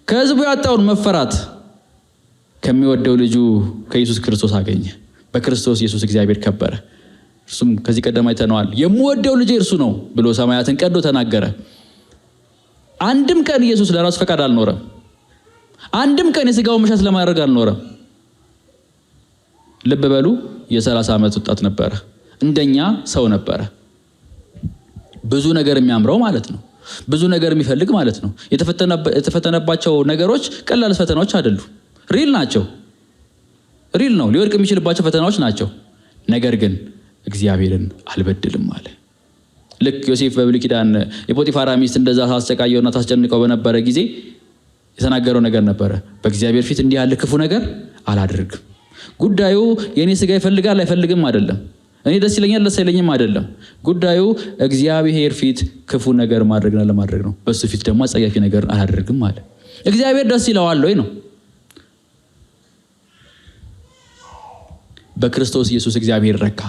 ከህዝቡ ያጣውን መፈራት ከሚወደው ልጁ ከኢየሱስ ክርስቶስ አገኘ። በክርስቶስ ኢየሱስ እግዚአብሔር ከበረ። እርሱም ከዚህ ቀደም አይተነዋል፣ የምወደው ልጄ እርሱ ነው ብሎ ሰማያትን ቀዶ ተናገረ። አንድም ቀን ኢየሱስ ለራሱ ፈቃድ አልኖረም። አንድም ቀን የስጋውን መሻት ለማድረግ አልኖረም። ልብ በሉ፣ የ30 ዓመት ወጣት ነበረ። እንደኛ ሰው ነበረ። ብዙ ነገር የሚያምረው ማለት ነው። ብዙ ነገር የሚፈልግ ማለት ነው። የተፈተነባቸው ነገሮች ቀላል ፈተናዎች አይደሉም። ሪል ናቸው። ሪል ነው። ሊወድቅ የሚችልባቸው ፈተናዎች ናቸው። ነገር ግን እግዚአብሔርን አልበድልም አለ። ልክ ዮሴፍ በብሉይ ኪዳን የፖቲፋራ ሚስት እንደዛ ታሰቃየውና ታስጨንቀው በነበረ ጊዜ የተናገረው ነገር ነበረ። በእግዚአብሔር ፊት እንዲህ ያለ ክፉ ነገር አላደርግም። ጉዳዩ የኔ ስጋ ይፈልጋል አይፈልግም አይደለም። እኔ ደስ ይለኛል ደስ አይለኝም አይደለም። ጉዳዩ እግዚአብሔር ፊት ክፉ ነገር ማድረግና ለማድረግ ነው። በሱ ፊት ደግሞ አጸያፊ ነገር አላደርግም አለ። እግዚአብሔር ደስ ይለዋል ወይ ነው? በክርስቶስ ኢየሱስ እግዚአብሔር ረካ።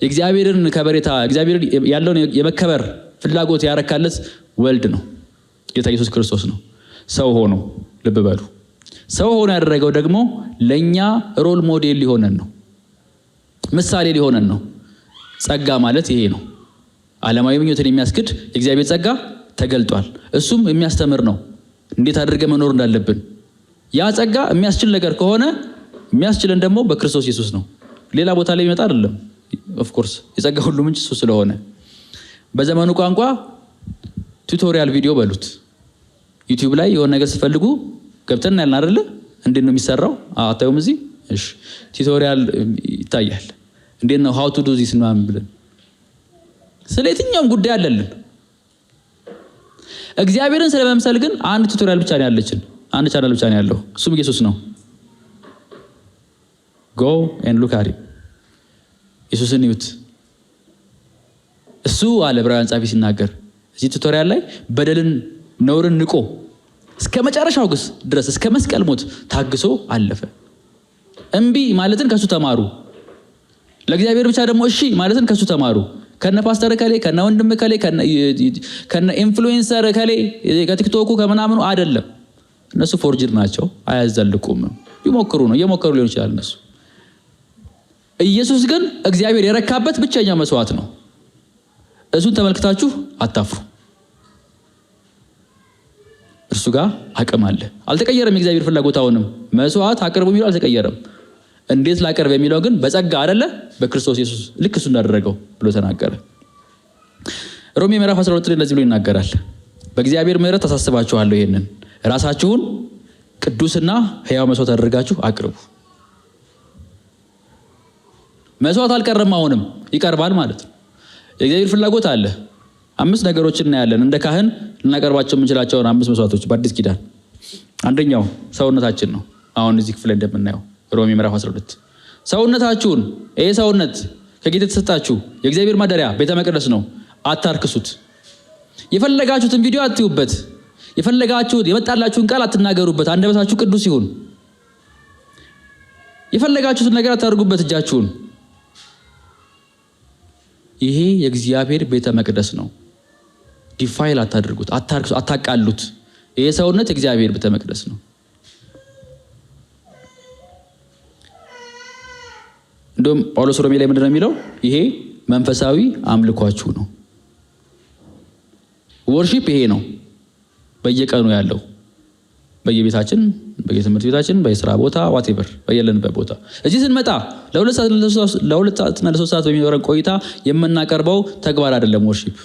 የእግዚአብሔርን ከበሬታ እግዚአብሔር ያለውን የመከበር ፍላጎት ያረካለት ወልድ ነው፣ ጌታ ኢየሱስ ክርስቶስ ነው። ሰው ሆኖ ልብ በሉ፣ ሰው ሆኖ ያደረገው ደግሞ ለኛ ሮል ሞዴል ሊሆነን ነው፣ ምሳሌ ሊሆነን ነው። ጸጋ ማለት ይሄ ነው። ዓለማዊ ምኞትን የሚያስክድ የእግዚአብሔር ጸጋ ተገልጧል። እሱም የሚያስተምር ነው፣ እንዴት አድርገ መኖር እንዳለብን። ያ ጸጋ የሚያስችል ነገር ከሆነ የሚያስችለን ደግሞ በክርስቶስ ኢየሱስ ነው። ሌላ ቦታ ላይ ይመጣ አይደለም። ኦፍ ኮርስ የጸጋ ሁሉ ምንጭ እሱ ስለሆነ በዘመኑ ቋንቋ ቱቶሪያል ቪዲዮ በሉት። ዩቲዩብ ላይ የሆነ ነገር ስትፈልጉ ገብተን ያልን አይደለ? እንዴት ነው የሚሰራው? አታዩም? እዚህ እሺ፣ ቱቶሪያል ይታያል። እንዴት ነው how to do this ነው ብለን ስለ የትኛውም ጉዳይ አለልን። እግዚአብሔርን ስለመምሰል ግን አንድ ቱቶሪያል ብቻ ነው ያለችን፣ አንድ ቻናል ብቻ ነው ያለው። እሱም ኢየሱስ ነው። go and look at it። ኢየሱስን ይዩት። እሱ አለ ዕብራውያን ጻፊ ሲናገር እዚህ ቱቶሪያል ላይ በደልን ነውርን ንቆ እስከ መጨረሻው ድረስ እስከ መስቀል ሞት ታግሶ አለፈ። እምቢ ማለትን ከሱ ተማሩ። ለእግዚአብሔር ብቻ ደግሞ እሺ ማለትን ከሱ ተማሩ። ከነ ፓስተር ከሌ ከነ ወንድም ከሌ ከነ ኢንፍሉዌንሰር ከሌ ከቲክቶኩ ከምናምኑ አይደለም። እነሱ ፎርጅድ ናቸው፣ አያዘልቁም። ይሞክሩ ነው እየሞከሩ ሊሆን ይችላል እነሱ። ኢየሱስ ግን እግዚአብሔር የረካበት ብቸኛ መስዋዕት ነው። እሱን ተመልክታችሁ አታፍሩ። እርሱ እሱ ጋር አቅም አለ። አልተቀየረም የእግዚአብሔር ፍላጎት አሁንም መስዋዕት አቅርቡ የሚለው አልተቀየረም። እንዴት ላቀርብ የሚለው ግን በጸጋ አይደለ በክርስቶስ ኢየሱስ ልክ እሱ እንዳደረገው ብሎ ተናገረ። ሮሜ ምዕራፍ 12 ላይ እንደዚህ ብሎ ይናገራል። በእግዚአብሔር ምሕረት አሳስባችኋለሁ ይሄንን ራሳችሁን ቅዱስና ሕያው መስዋዕት አድርጋችሁ አቅርቡ። መስዋዕት አልቀረም አሁንም ይቀርባል ማለት ነው። የእግዚአብሔር ፍላጎት አለ። 5 ነገሮችን እናያለን እንደ ካህን ልናቀርባቸው የምንችላቸውን 5 መስዋዕቶች በአዲስ ኪዳን። አንደኛው ሰውነታችን ነው። አሁን እዚህ ክፍል እንደምናየው ሮሜ ምዕራፍ 12 ሰውነታችሁን ይሄ ሰውነት ከጌታ የተሰጣችሁ የእግዚአብሔር ማደሪያ ቤተ መቅደስ ነው፣ አታርክሱት። የፈለጋችሁትን ቪዲዮ አትዩበት፣ የፈለጋችሁት የመጣላችሁን ቃል አትናገሩበት። አንደበታችሁ ቅዱስ ይሁን። የፈለጋችሁትን ነገር አታርጉበት እጃችሁን። ይሄ የእግዚአብሔር ቤተ መቅደስ ነው። ዲፋይል አታድርጉት፣ አታርክሱት፣ አታቃሉት። ይሄ ሰውነት የእግዚአብሔር ቤተ መቅደስ ነው። እንደውም ጳውሎስ ሮሜ ላይ ምንድነው የሚለው? ይሄ መንፈሳዊ አምልኳችሁ ነው። ወርሺፕ ይሄ ነው በየቀኑ ያለው በየቤታችን፣ በየትምህርት ቤታችን፣ በየስራ ቦታ ዋቴቨር በየለንበት ቦታ እዚህ ስንመጣ ለ2 ሰዓትና ለ3 ሰዓት በሚኖረን ቆይታ የምናቀርበው ተግባር አይደለም ወርሺፕ።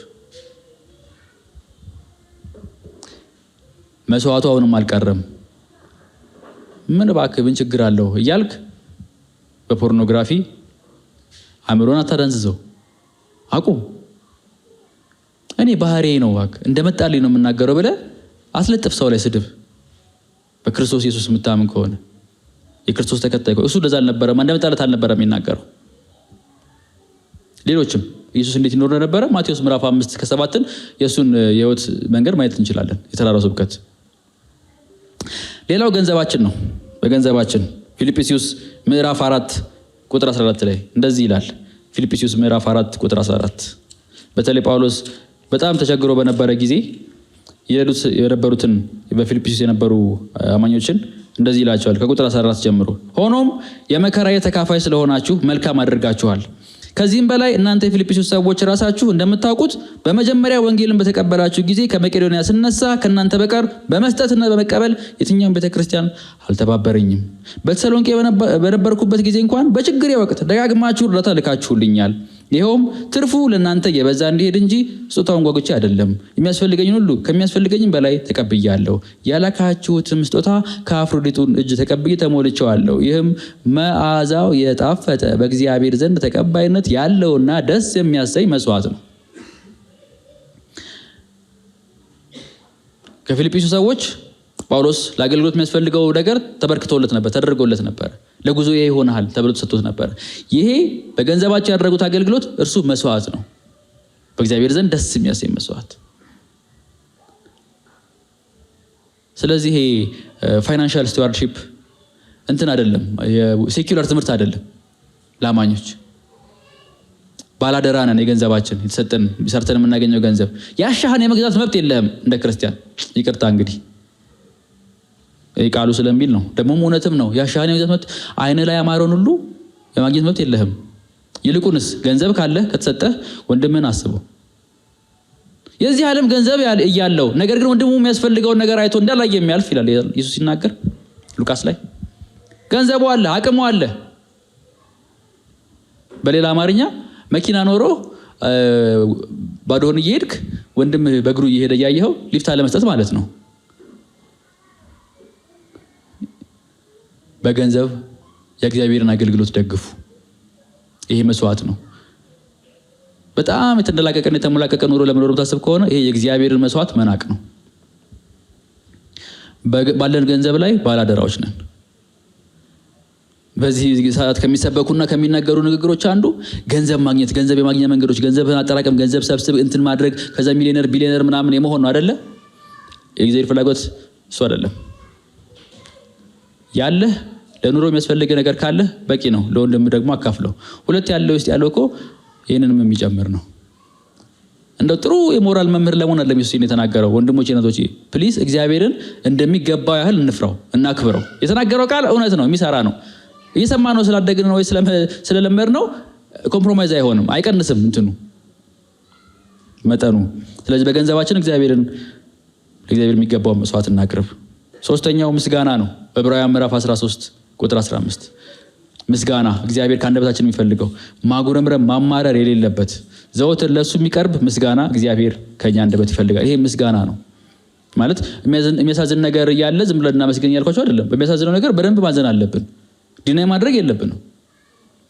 መስዋዕቱ አሁንም አልቀረም። ምን እባክህ ምን ችግር አለው እያልክ በፖርኖግራፊ አእምሮን አታደንዝዘው። አቁም። እኔ ባህሬ ነው እባክህ እንደመጣልኝ ነው የምናገረው ብለህ አስለጥፍ ሰው ላይ ስድብ። በክርስቶስ ኢየሱስ የምታምን ከሆነ የክርስቶስ ተከታይ ከሆነ እሱ እንደዛ አልነበረም፣ እንደመጣለት አልነበረም የሚናገረው። ሌሎችም ኢየሱስ እንዴት ይኖር ነበር? ማቴዎስ ምዕራፍ 5-7 የእሱን የህይወት መንገድ ማየት እንችላለን። የተራራው ስብከት። ሌላው ገንዘባችን ነው። በገንዘባችን ፊልጵስዩስ ምዕራፍ 4:14 ላይ እንደዚህ ይላል። ፊልጵስዩስ ምዕራፍ 4:14 በተለይ ጳውሎስ በጣም ተቸግሮ በነበረ ጊዜ ይረዱት የነበሩትን በፊልጵስዩስ የነበሩ አማኞችን እንደዚህ ይላቸዋል ከቁጥር 14 ጀምሮ። ሆኖም የመከራዬ ተካፋይ ስለሆናችሁ መልካም አድርጋችኋል። ከዚህም በላይ እናንተ የፊልጵስዩስ ሰዎች ራሳችሁ እንደምታውቁት በመጀመሪያ ወንጌልን በተቀበላችሁ ጊዜ ከመቄዶንያ ስነሳ ከእናንተ በቀር በመስጠትና በመቀበል የትኛውም ቤተክርስቲያን አልተባበረኝም። በተሰሎንቄ በነበርኩበት ጊዜ እንኳን በችግሬ ወቅት ደጋግማችሁ እርዳታ ልካችሁልኛል። ይኸውም ትርፉ ለእናንተ የበዛ እንዲሄድ እንጂ ስጦታውን ጓጉቼ አይደለም። የሚያስፈልገኝን ሁሉ ከሚያስፈልገኝም በላይ ተቀብያለሁ። ያላካችሁትም ስጦታ ከአፍሮዲጡ እጅ ተቀብዬ ተሞልቼዋለሁ። ይህም መዓዛው የጣፈጠ በእግዚአብሔር ዘንድ ተቀባይነት ያለውና ደስ የሚያሰኝ መስዋዕት ነው። ከፊልጵስዩስ ሰዎች ጳውሎስ ለአገልግሎት የሚያስፈልገው ነገር ተበርክቶለት ነበር፣ ተደርጎለት ነበር። ለጉዞ ይሄ ይሆናል ተብሎ ተሰጥቶት ነበር። ይሄ በገንዘባቸው ያደረጉት አገልግሎት እርሱ መስዋዕት ነው፣ በእግዚአብሔር ዘንድ ደስ የሚያሰኝ መስዋዕት። ስለዚህ ይሄ ፋይናንሻል ስቲዋርድሺፕ እንትን አይደለም፣ የሴኩላር ትምህርት አይደለም። ለአማኞች ባላደራ ነን። የገንዘባችን የተሰጠን ሰርተን የምናገኘው ገንዘብ ያሻህን የመግዛት መብት የለህም እንደ ክርስቲያን። ይቅርታ እንግዲህ ቃሉ ስለሚል ነው፣ ደግሞም እውነትም ነው። ያሻህን የመግዛት መብት አይነ ላይ ያማረውን ሁሉ የማግኘት መብት የለህም። ይልቁንስ ገንዘብ ካለህ ከተሰጠህ ወንድምህን አስበው። የዚህ ዓለም ገንዘብ እያለው ነገር ግን ወንድሙ የሚያስፈልገውን ነገር አይቶ እንዳላየ የሚያልፍ ይላል ኢየሱስ ሲናገር ሉቃስ ላይ። ገንዘቡ አለ፣ አቅሙ አለ። በሌላ አማርኛ መኪና ኖሮ ባዶን እየሄድክ ወንድም በእግሩ እየሄደ እያየኸው ሊፍት አለመስጠት ማለት ነው። በገንዘብ የእግዚአብሔርን አገልግሎት ደግፉ። ይሄ መስዋዕት ነው። በጣም የተንደላቀቀና የተሞላቀቀ ኑሮ ለመኖር ታስብ ከሆነ ይሄ የእግዚአብሔርን መስዋዕት መናቅ ነው። ባለን ገንዘብ ላይ ባላደራዎች ነን። በዚህ ሰዓት ከሚሰበኩና ከሚናገሩ ንግግሮች አንዱ ገንዘብ ማግኘት፣ ገንዘብ የማግኛ መንገዶች፣ ገንዘብን አጠራቀም፣ ገንዘብ ሰብስብ፣ እንትን ማድረግ፣ ከዛ ሚሊዮነር ቢሊዮነር ምናምን የመሆን ነው አይደለ? የእግዚአብሔር ፍላጎት እሱ አይደለም። ያለህ ለኑሮ የሚያስፈልግ ነገር ካለ በቂ ነው። ለወንድም ደግሞ አካፍለው። ሁለት ያለው ውስጥ ያለው እኮ ይሄንንም የሚጨምር ነው። እንደው ጥሩ የሞራል መምህር ለመሆን አይደለም ኢየሱስ የተናገረው። ወንድሞቼ እናቶቼ ፕሊዝ እግዚአብሔርን እንደሚገባው ያህል እንፍራው፣ እናክብረው። የተናገረው ቃል እውነት ነው፣ የሚሰራ ነው። እየሰማ ነው ስላደግን ነው ወይ ስለለመድ ነው ኮምፕሮማይዝ አይሆንም፣ አይቀንስም እንትኑ መጠኑ። ስለዚህ በገንዘባችን እግዚአብሔርን ለእግዚአብሔር የሚገባው መስዋዕት እናቅርብ። ሶስተኛው ምስጋና ነው። በዕብራውያን ምዕራፍ 13 ቁጥር 15 ምስጋና እግዚአብሔር ከአንደበታችን የሚፈልገው ማጉረምረም ማማረር የሌለበት ዘወትር ለሱ የሚቀርብ ምስጋና እግዚአብሔር ከኛ አንደበት ይፈልጋል። ይሄ ምስጋና ነው ማለት የሚያሳዝን ነገር እያለ ዝም ብለን እናመስግን ያልኳቸው አይደለም። በሚያሳዝነው ነገር በደንብ ማዘን አለብን። ዲናይ ማድረግ የለብንም።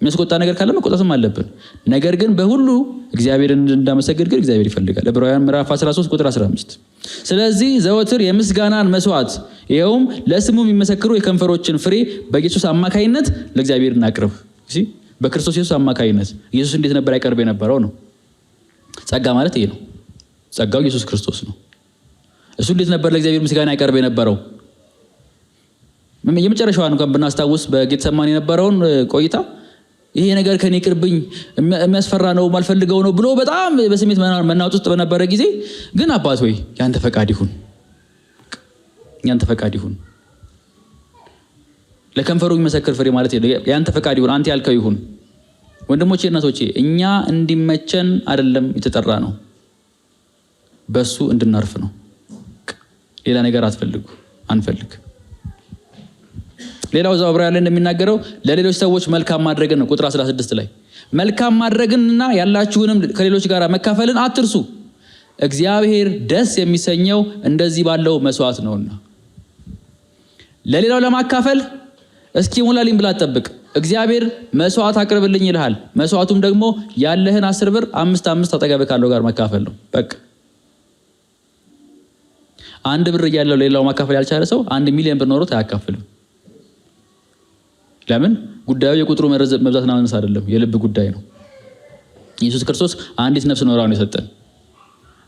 የሚያስቆጣ ነገር ካለ መቆጣትም አለብን። ነገር ግን በሁሉ እግዚአብሔርን እንዳመሰግን ግን እግዚአብሔር ይፈልጋል። ዕብራውያን ምዕራፍ 13 ቁጥር 15 ስለዚህ ዘወትር የምስጋናን መስዋዕት ይኸውም ለስሙ የሚመሰክሩ የከንፈሮችን ፍሬ በኢየሱስ አማካይነት ለእግዚአብሔር እናቅርብ። በክርስቶስ ኢየሱስ አማካይነት ኢየሱስ እንዴት ነበር ያቀርብ የነበረው ነው። ጸጋ ማለት ይሄ ነው። ጸጋው ኢየሱስ ክርስቶስ ነው። እሱ እንዴት ነበር ለእግዚአብሔር ምስጋና ያቀርብ የነበረው? የመጨረሻዋን እንኳን ብናስታውስ በጌተሰማኒ የነበረውን ቆይታ ይሄ ነገር ከኔ ቅርብኝ የሚያስፈራ ነው ማልፈልገው ነው ብሎ በጣም በስሜት መናወጥ ውስጥ በነበረ ጊዜ ግን አባት ሆይ ያንተ ፈቃድ ይሁን፣ ያንተ ፈቃድ ይሁን። ለከንፈሩ የሚመሰክር ፍሬ ማለት ያንተ ፈቃድ ይሁን፣ አንተ ያልከው ይሁን። ወንድሞቼ እናቶቼ እኛ እንዲመቸን አይደለም የተጠራ ነው፣ በሱ እንድናርፍ ነው። ሌላ ነገር አንፈልግ። ሌላው እዛው ዕብራውያን ላይ እንደሚናገረው ለሌሎች ሰዎች መልካም ማድረግን ነው። ቁጥር 16 ላይ መልካም ማድረግንና ያላችሁንም ከሌሎች ጋር መካፈልን አትርሱ፣ እግዚአብሔር ደስ የሚሰኘው እንደዚህ ባለው መስዋዕት ነውና። ለሌላው ለማካፈል እስኪ ሙላልኝ ብላ አትጠብቅ። እግዚአብሔር መስዋዕት አቅርብልኝ ይልሃል። መስዋዕቱም ደግሞ ያለህን 10 ብር 5 አጠገብ ካለው ጋር መካፈል ነው። በቃ 1 ብር እያለው ሌላው ማካፈል ያልቻለ ሰው 1 ሚሊዮን ብር ኖሮት አያካፍልም። ለምን? ጉዳዩ የቁጥሩ መብዛትና ማነስ አይደለም፣ የልብ ጉዳይ ነው። ኢየሱስ ክርስቶስ አንዲት ነፍስ ኖራውን የሰጠን፣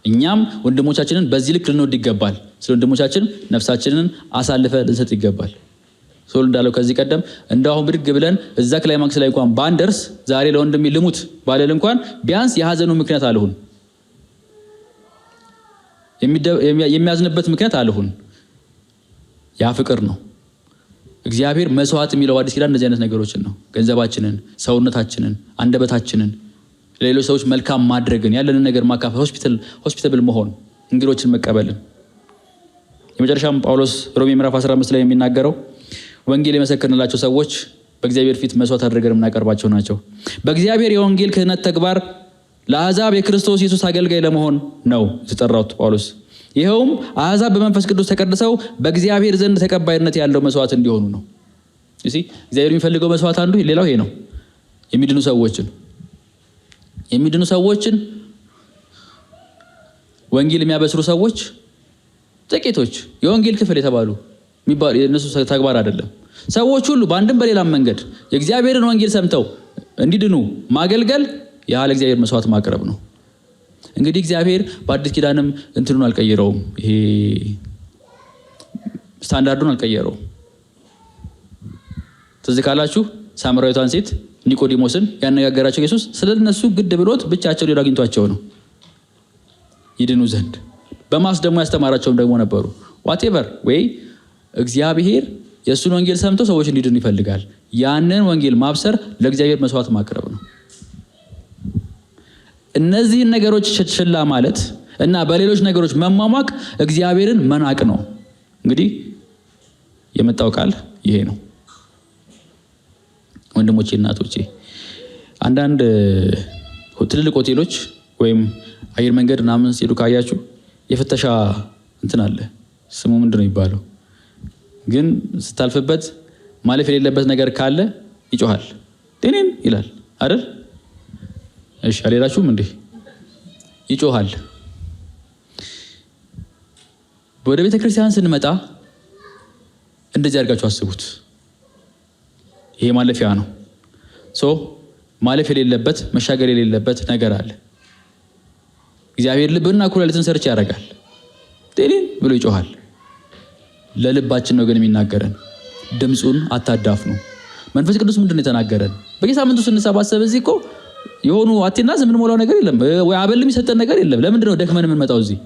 እኛም ወንድሞቻችንን በዚህ ልክ ልንወድ ይገባል። ስለ ወንድሞቻችን ነፍሳችንን አሳልፈ ልንሰጥ ይገባል። ሶል እንዳለው ከዚህ ቀደም እንደአሁን ብድግ ብለን እዛ ክላይማክስ ላይ እንኳን ባንደርስ ዛሬ ለወንድሜ ልሙት ባለል እንኳን ቢያንስ የሀዘኑ ምክንያት አልሁን፣ የሚያዝንበት ምክንያት አልሁን። ያ ፍቅር ነው። እግዚአብሔር መስዋዕት የሚለው አዲስ ኪዳን እንደዚህ አይነት ነገሮችን ነው። ገንዘባችንን፣ ሰውነታችንን፣ አንደበታችንን ለሌሎች ሰዎች መልካም ማድረግን፣ ያለንን ነገር ማካፈል፣ ሆስፒታብል መሆን፣ እንግዶችን መቀበልን። የመጨረሻም ጳውሎስ ሮሜ ምዕራፍ 15 ላይ የሚናገረው ወንጌል የመሰከርንላቸው ሰዎች በእግዚአብሔር ፊት መስዋዕት አድርገን የምናቀርባቸው ናቸው። በእግዚአብሔር የወንጌል ክህነት ተግባር ለአሕዛብ የክርስቶስ ኢየሱስ አገልጋይ ለመሆን ነው የተጠራሁት ጳውሎስ። ይኸውም አሕዛብ በመንፈስ ቅዱስ ተቀድሰው በእግዚአብሔር ዘንድ ተቀባይነት ያለው መስዋዕት እንዲሆኑ ነው። እግዚአብሔር የሚፈልገው መስዋዕት አንዱ ሌላው ይሄ ነው። የሚድኑ ሰዎችን ወንጌል የሚያበስሩ ሰዎች ጥቂቶች፣ የወንጌል ክፍል የተባሉ የእነሱ ተግባር አይደለም። ሰዎች ሁሉ በአንድም በሌላም መንገድ የእግዚአብሔርን ወንጌል ሰምተው እንዲድኑ ማገልገል ያለ እግዚአብሔር መስዋዕት ማቅረብ ነው። እንግዲህ እግዚአብሔር በአዲስ ኪዳንም እንትኑን አልቀየረውም፣ ይሄ ስታንዳርዱን አልቀየረውም። ትዝ ካላችሁ ሳምራዊቷን ሴት ኒቆዲሞስን ያነጋገራቸው ኢየሱስ ስለነሱ ግድ ብሎት ብቻቸውን ሄዶ አግኝቷቸው ነው ይድኑ ዘንድ። በማስ ደግሞ ያስተማራቸውም ደግሞ ነበሩ። ዋቴቨር ወይ እግዚአብሔር የእሱን ወንጌል ሰምተው ሰዎች እንዲድኑ ይፈልጋል። ያንን ወንጌል ማብሰር ለእግዚአብሔር መስዋዕት ማቅረብ ነው። እነዚህን ነገሮች ችላ ማለት እና በሌሎች ነገሮች መሟሟቅ እግዚአብሔርን መናቅ ነው። እንግዲህ የመጣው ቃል ይሄ ነው። ወንድሞቼ እናቶቼ፣ አንዳንድ ትልልቅ ሆቴሎች ወይም አየር መንገድ ምናምን ሲሄዱ ካያችሁ የፍተሻ እንትን አለ። ስሙ ምንድን ነው የሚባለው? ግን ስታልፍበት ማለፍ የሌለበት ነገር ካለ ይጮሃል፣ ጤኔን ይላል አይደል? እሺ አሌላችሁም እንዴ? ይጮሃል። ወደ ቤተ ክርስቲያን ስንመጣ እንደዚህ አድርጋችሁ አስቡት። ይሄ ማለፊያ ነው። ማለፍ የሌለበት መሻገር የሌለበት ነገር አለ። እግዚአብሔር ልብና ኩላሊትን ሰርች ያደርጋል። ጤኔን ብሎ ይጮሃል። ለልባችን ነው ግን የሚናገረን። ድምፁን አታዳፍኑ። መንፈስ ቅዱስ ምንድን ነው የተናገረን? በየሳምንቱ ስንሰባሰብ እዚህ እኮ የሆኑ አቴናንስ የምንሞላው ነገር የለም ወይ አበልም የሰጠን ነገር የለም። ለምንድን ነው ደክመን የምንመጣው እዚህ?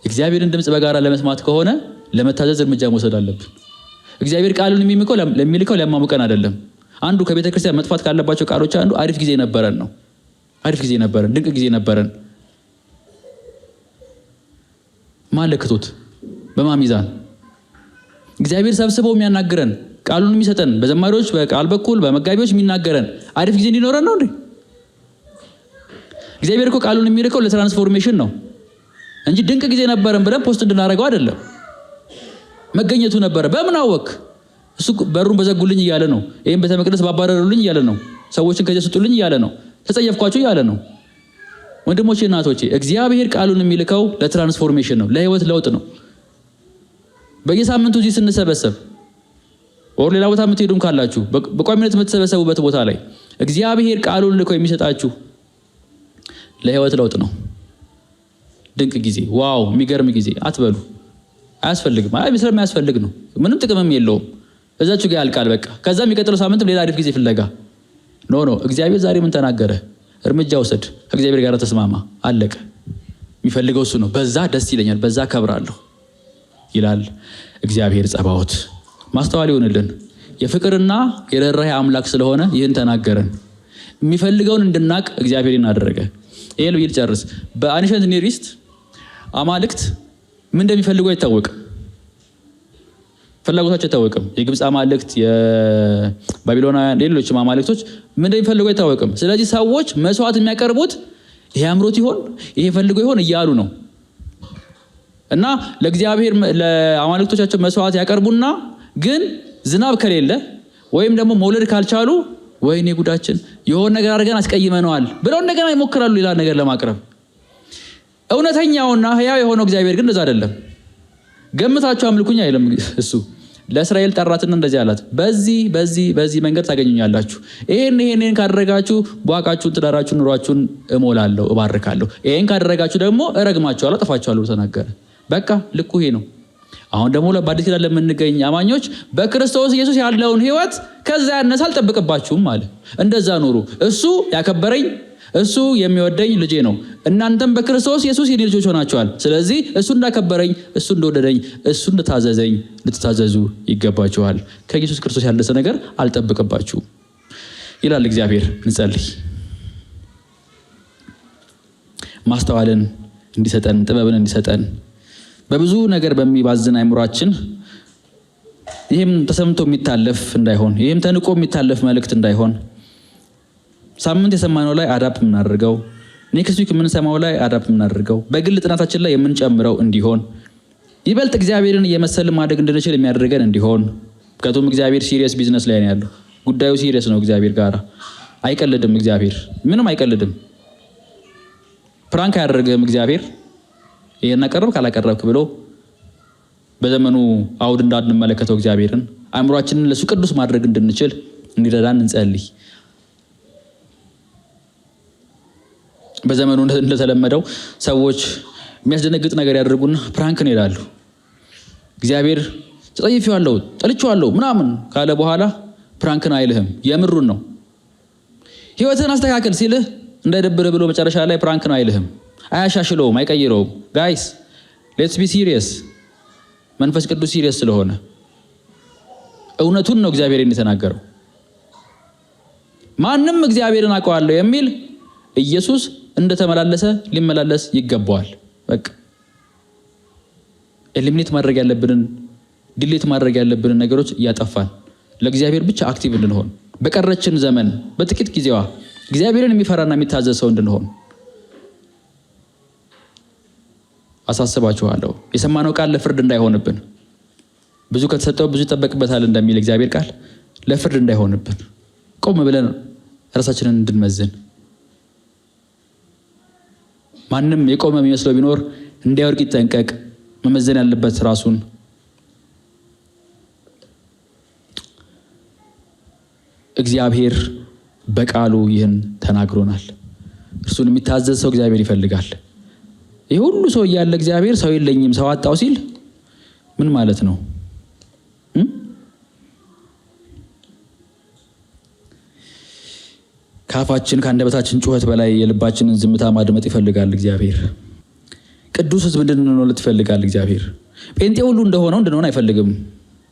እግዚአብሔርን ድምፅ በጋራ ለመስማት ከሆነ ለመታዘዝ እርምጃ መውሰድ አለብን። እግዚአብሔር ቃሉን የሚልከው ሊያማሙቀን አይደለም። አንዱ ከቤተ ክርስቲያን መጥፋት ካለባቸው ቃሎች አንዱ አሪፍ ጊዜ ነበረን ነው። አሪፍ ጊዜ ነበረን፣ ድንቅ ጊዜ ነበረን። ማለክቶት በማሚዛን እግዚአብሔር ሰብስበው የሚያናግረን ቃሉን የሚሰጠን በዘማሪዎች በቃል በኩል በመጋቢዎች የሚናገረን አሪፍ ጊዜ እንዲኖረን ነው እንዴ? እግዚአብሔር እኮ ቃሉን የሚልከው ለትራንስፎርሜሽን ነው እንጂ ድንቅ ጊዜ ነበረን ብለን ፖስት እንድናደርገው አይደለም። መገኘቱ ነበረ። በምን አወክ? እሱ በሩን በዘጉልኝ እያለ ነው። ይሄን ቤተ መቅደስ ባባረሩልኝ እያለ ነው። ሰዎችን ከዚህ ስጡልኝ እያለ ነው። ተጸየፍኳቸው እያለ ነው። ወንድሞቼ እናቶቼ እግዚአብሔር ቃሉን የሚልከው ለትራንስፎርሜሽን ነው፣ ለህይወት ለውጥ ነው። በየሳምንቱ እዚህ ስንሰበሰብ ወር ሌላ ቦታ የምትሄዱም ካላችሁ በቋሚነት የምትሰበሰቡበት ቦታ ላይ እግዚአብሔር ቃሉን ልኮ የሚሰጣችሁ ለህይወት ለውጥ ነው። ድንቅ ጊዜ፣ ዋው የሚገርም ጊዜ አትበሉ። አያስፈልግም። ስለማያስፈልግ ነው። ምንም ጥቅምም የለውም። እዛችሁ ጋር ያልቃል በቃ። ከዛ የሚቀጥለው ሳምንትም ሌላ አሪፍ ጊዜ ፍለጋ ኖ እግዚአብሔር ዛሬ ምን ተናገረ? እርምጃ ውሰድ፣ ከእግዚአብሔር ጋር ተስማማ፣ አለቀ። የሚፈልገው እሱ ነው። በዛ ደስ ይለኛል፣ በዛ ከብራለሁ ይላል እግዚአብሔር ጸባዖት። ማስተዋል ይሆንልን። የፍቅርና የርኅራኄ አምላክ ስለሆነ ይህን ተናገረን። የሚፈልገውን እንድናቅ እግዚአብሔር እናደረገ። ይሄን ብዬ ልጨርስ። በአንሸንት ኒር ኢስት አማልክት ምን እንደሚፈልጉ አይታወቅም። ፍላጎታቸው አይታወቅም። የግብፅ አማልክት፣ የባቢሎናውያን፣ ሌሎችም አማልክቶች ምን እንደሚፈልጉ አይታወቅም። ስለዚህ ሰዎች መስዋዕት የሚያቀርቡት ይሄ አምሮት ይሆን ይሄ ፈልጎ ይሆን እያሉ ነው። እና ለእግዚአብሔር ለአማልክቶቻቸው መስዋዕት ያቀርቡና ግን ዝናብ ከሌለ ወይም ደግሞ መውለድ ካልቻሉ ወይኔ ጉዳችን የሆነ ነገር አድርገን አስቀይመነዋል ብለው እንደገና ይሞክራሉ ሌላ ነገር ለማቅረብ። እውነተኛውና ሕያው የሆነው እግዚአብሔር ግን እንደዛ አይደለም። ገምታችሁ አምልኩኝ አይልም እሱ። ለእስራኤል ጠራትና እንደዚህ አላት፣ በዚህ መንገድ ታገኙኛላችሁ። ይሄን ካደረጋችሁ በዋቃችሁን፣ ትዳራችሁን፣ ኑሯችሁን እሞላለሁ፣ እባርካለሁ። ይሄን ካደረጋችሁ ደግሞ እረግማችኋለሁ፣ አጠፋችኋለሁ ተናገረ። በቃ ልኩ ይሄ ነው። አሁን ደግሞ በአዲስ ኪዳን ለምንገኝ አማኞች በክርስቶስ ኢየሱስ ያለውን ሕይወት ከዛ ያነሰ አልጠብቅባችሁም አለ። እንደዛ ኑሩ። እሱ ያከበረኝ እሱ የሚወደኝ ልጄ ነው። እናንተም በክርስቶስ ኢየሱስ የኔ ልጆች ሆናችኋል። ስለዚህ እሱ እንዳከበረኝ፣ እሱ እንደወደደኝ፣ እሱ እንደታዘዘኝ ልትታዘዙ ይገባችኋል። ከኢየሱስ ክርስቶስ ያለሰ ነገር አልጠብቅባችሁም ይላል እግዚአብሔር። እንጸልይ። ማስተዋልን እንዲሰጠን፣ ጥበብን እንዲሰጠን በብዙ ነገር በሚባዝን አይምሯችን ይህም ተሰምቶ የሚታለፍ እንዳይሆን፣ ይህም ተንቆ የሚታለፍ መልእክት እንዳይሆን ሳምንት የሰማነው ላይ አዳፕ የምናደርገው ኔክስት ዊክ የምንሰማው ላይ አዳፕ የምናደርገው በግል ጥናታችን ላይ የምንጨምረው እንዲሆን ይበልጥ እግዚአብሔርን እየመሰልን ማደግ እንድንችል የሚያደርገን እንዲሆን። ምክንያቱም እግዚአብሔር ሲሪየስ ቢዝነስ ላይ ነው ያለው። ጉዳዩ ሲሪየስ ነው። እግዚአብሔር ጋር አይቀልድም። እግዚአብሔር ምንም አይቀልድም። ፕራንክ አያደርግም እግዚአብሔር። ይሄን አቀረብ ካላቀረብክ ብሎ በዘመኑ አውድ እንዳንመለከተው እግዚአብሔርን አእምሯችንን ለሱ ቅዱስ ማድረግ እንድንችል እንዲረዳን እንጸልይ። በዘመኑ እንደተለመደው ሰዎች የሚያስደነግጥ ነገር ያደርጉና ፕራንክን ይላሉ። እግዚአብሔር ተጠይፌዋለሁ፣ ጠልቼዋለሁ ምናምን ካለ በኋላ ፕራንክን አይልህም፣ የምሩን ነው። ህይወትን አስተካክል ሲልህ እንዳይደብርህ ብሎ መጨረሻ ላይ ፕራንክን አይልህም፣ አያሻሽለውም፣ አይቀይረውም። ጋይስ ሌትስ ቢ ሲሪየስ። መንፈስ ቅዱስ ሲሪየስ ስለሆነ እውነቱን ነው እግዚአብሔር የተናገረው። ማንም እግዚአብሔርን አውቀዋለሁ የሚል ኢየሱስ እንደተመላለሰ ሊመላለስ ይገባዋል። በቃ ኤሊሚኔት ማድረግ ያለብንን ዲሊት ማድረግ ያለብንን ነገሮች እያጠፋን ለእግዚአብሔር ብቻ አክቲቭ እንድንሆን በቀረችን ዘመን በጥቂት ጊዜዋ እግዚአብሔርን የሚፈራና የሚታዘዝ ሰው እንድንሆን አሳስባችኋለሁ። የሰማነው ቃል ለፍርድ እንዳይሆንብን፣ ብዙ ከተሰጠው ብዙ ይጠበቅበታል እንደሚል እግዚአብሔር ቃል ለፍርድ እንዳይሆንብን ቆም ብለን ራሳችንን እንድንመዝን፣ ማንም የቆመ የሚመስለው ቢኖር እንዳይወድቅ ይጠንቀቅ። መመዘን ያለበት ራሱን። እግዚአብሔር በቃሉ ይህን ተናግሮናል። እርሱን የሚታዘዝ ሰው እግዚአብሔር ይፈልጋል። ይህ ሁሉ ሰው እያለ እግዚአብሔር ሰው የለኝም ሰው አጣው ሲል ምን ማለት ነው? ከአፋችን ከአንደበታችን ጩኸት በላይ የልባችንን ዝምታ ማድመጥ ይፈልጋል እግዚአብሔር። ቅዱስ ሕዝብ እንድንሆንለት ይፈልጋል እግዚአብሔር። ጴንጤ ሁሉ እንደሆነው እንድንሆን አይፈልግም።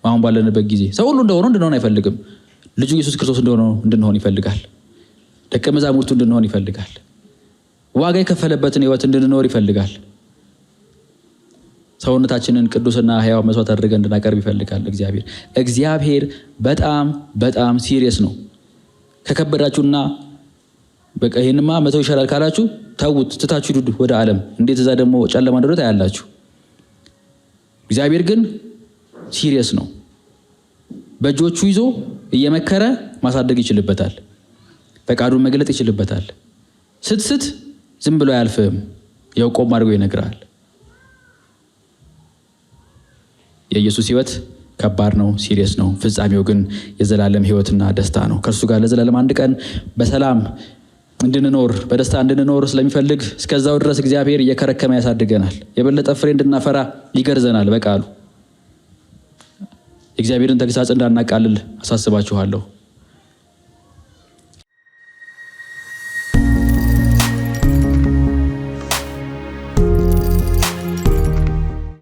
አሁን ባለንበት ጊዜ ሰው ሁሉ እንደሆነው እንድንሆን አይፈልግም። ልጁ ኢየሱስ ክርስቶስ እንደሆነው እንድንሆን ይፈልጋል። ደቀ መዛሙርቱ እንድንሆን ይፈልጋል። ዋጋ የከፈለበትን ሕይወት እንድንኖር ይፈልጋል። ሰውነታችንን ቅዱስና ሕያው መስዋዕት አድርገን እንድናቀርብ ይፈልጋል እግዚአብሔር በጣም በጣም ሲሪየስ ነው። ከከበዳችሁና በቃ ይሄንማ መተው ይሻላል ካላችሁ ተውት፣ ትታችሁ ሂዱ ወደ ዓለም። እንዴት እዛ ደግሞ ጨለማ እንደሆነ ታያላችሁ። እግዚአብሔር ግን ሲሪየስ ነው። በእጆቹ ይዞ እየመከረ ማሳደግ ይችልበታል። ፈቃዱን መግለጥ ይችልበታል። ስትስት ዝም ብሎ አያልፍም። ያው ቆም አድርጎ ይነግራል። የኢየሱስ ሕይወት ከባድ ነው፣ ሲሪየስ ነው። ፍጻሜው ግን የዘላለም ሕይወትና ደስታ ነው። ከእርሱ ጋር ለዘላለም አንድ ቀን በሰላም እንድንኖር በደስታ እንድንኖር ስለሚፈልግ እስከዛው ድረስ እግዚአብሔር እየከረከመ ያሳድገናል። የበለጠ ፍሬ እንድናፈራ ይገርዘናል በቃሉ። የእግዚአብሔርን ተግሳጽ እንዳናቃልል አሳስባችኋለሁ።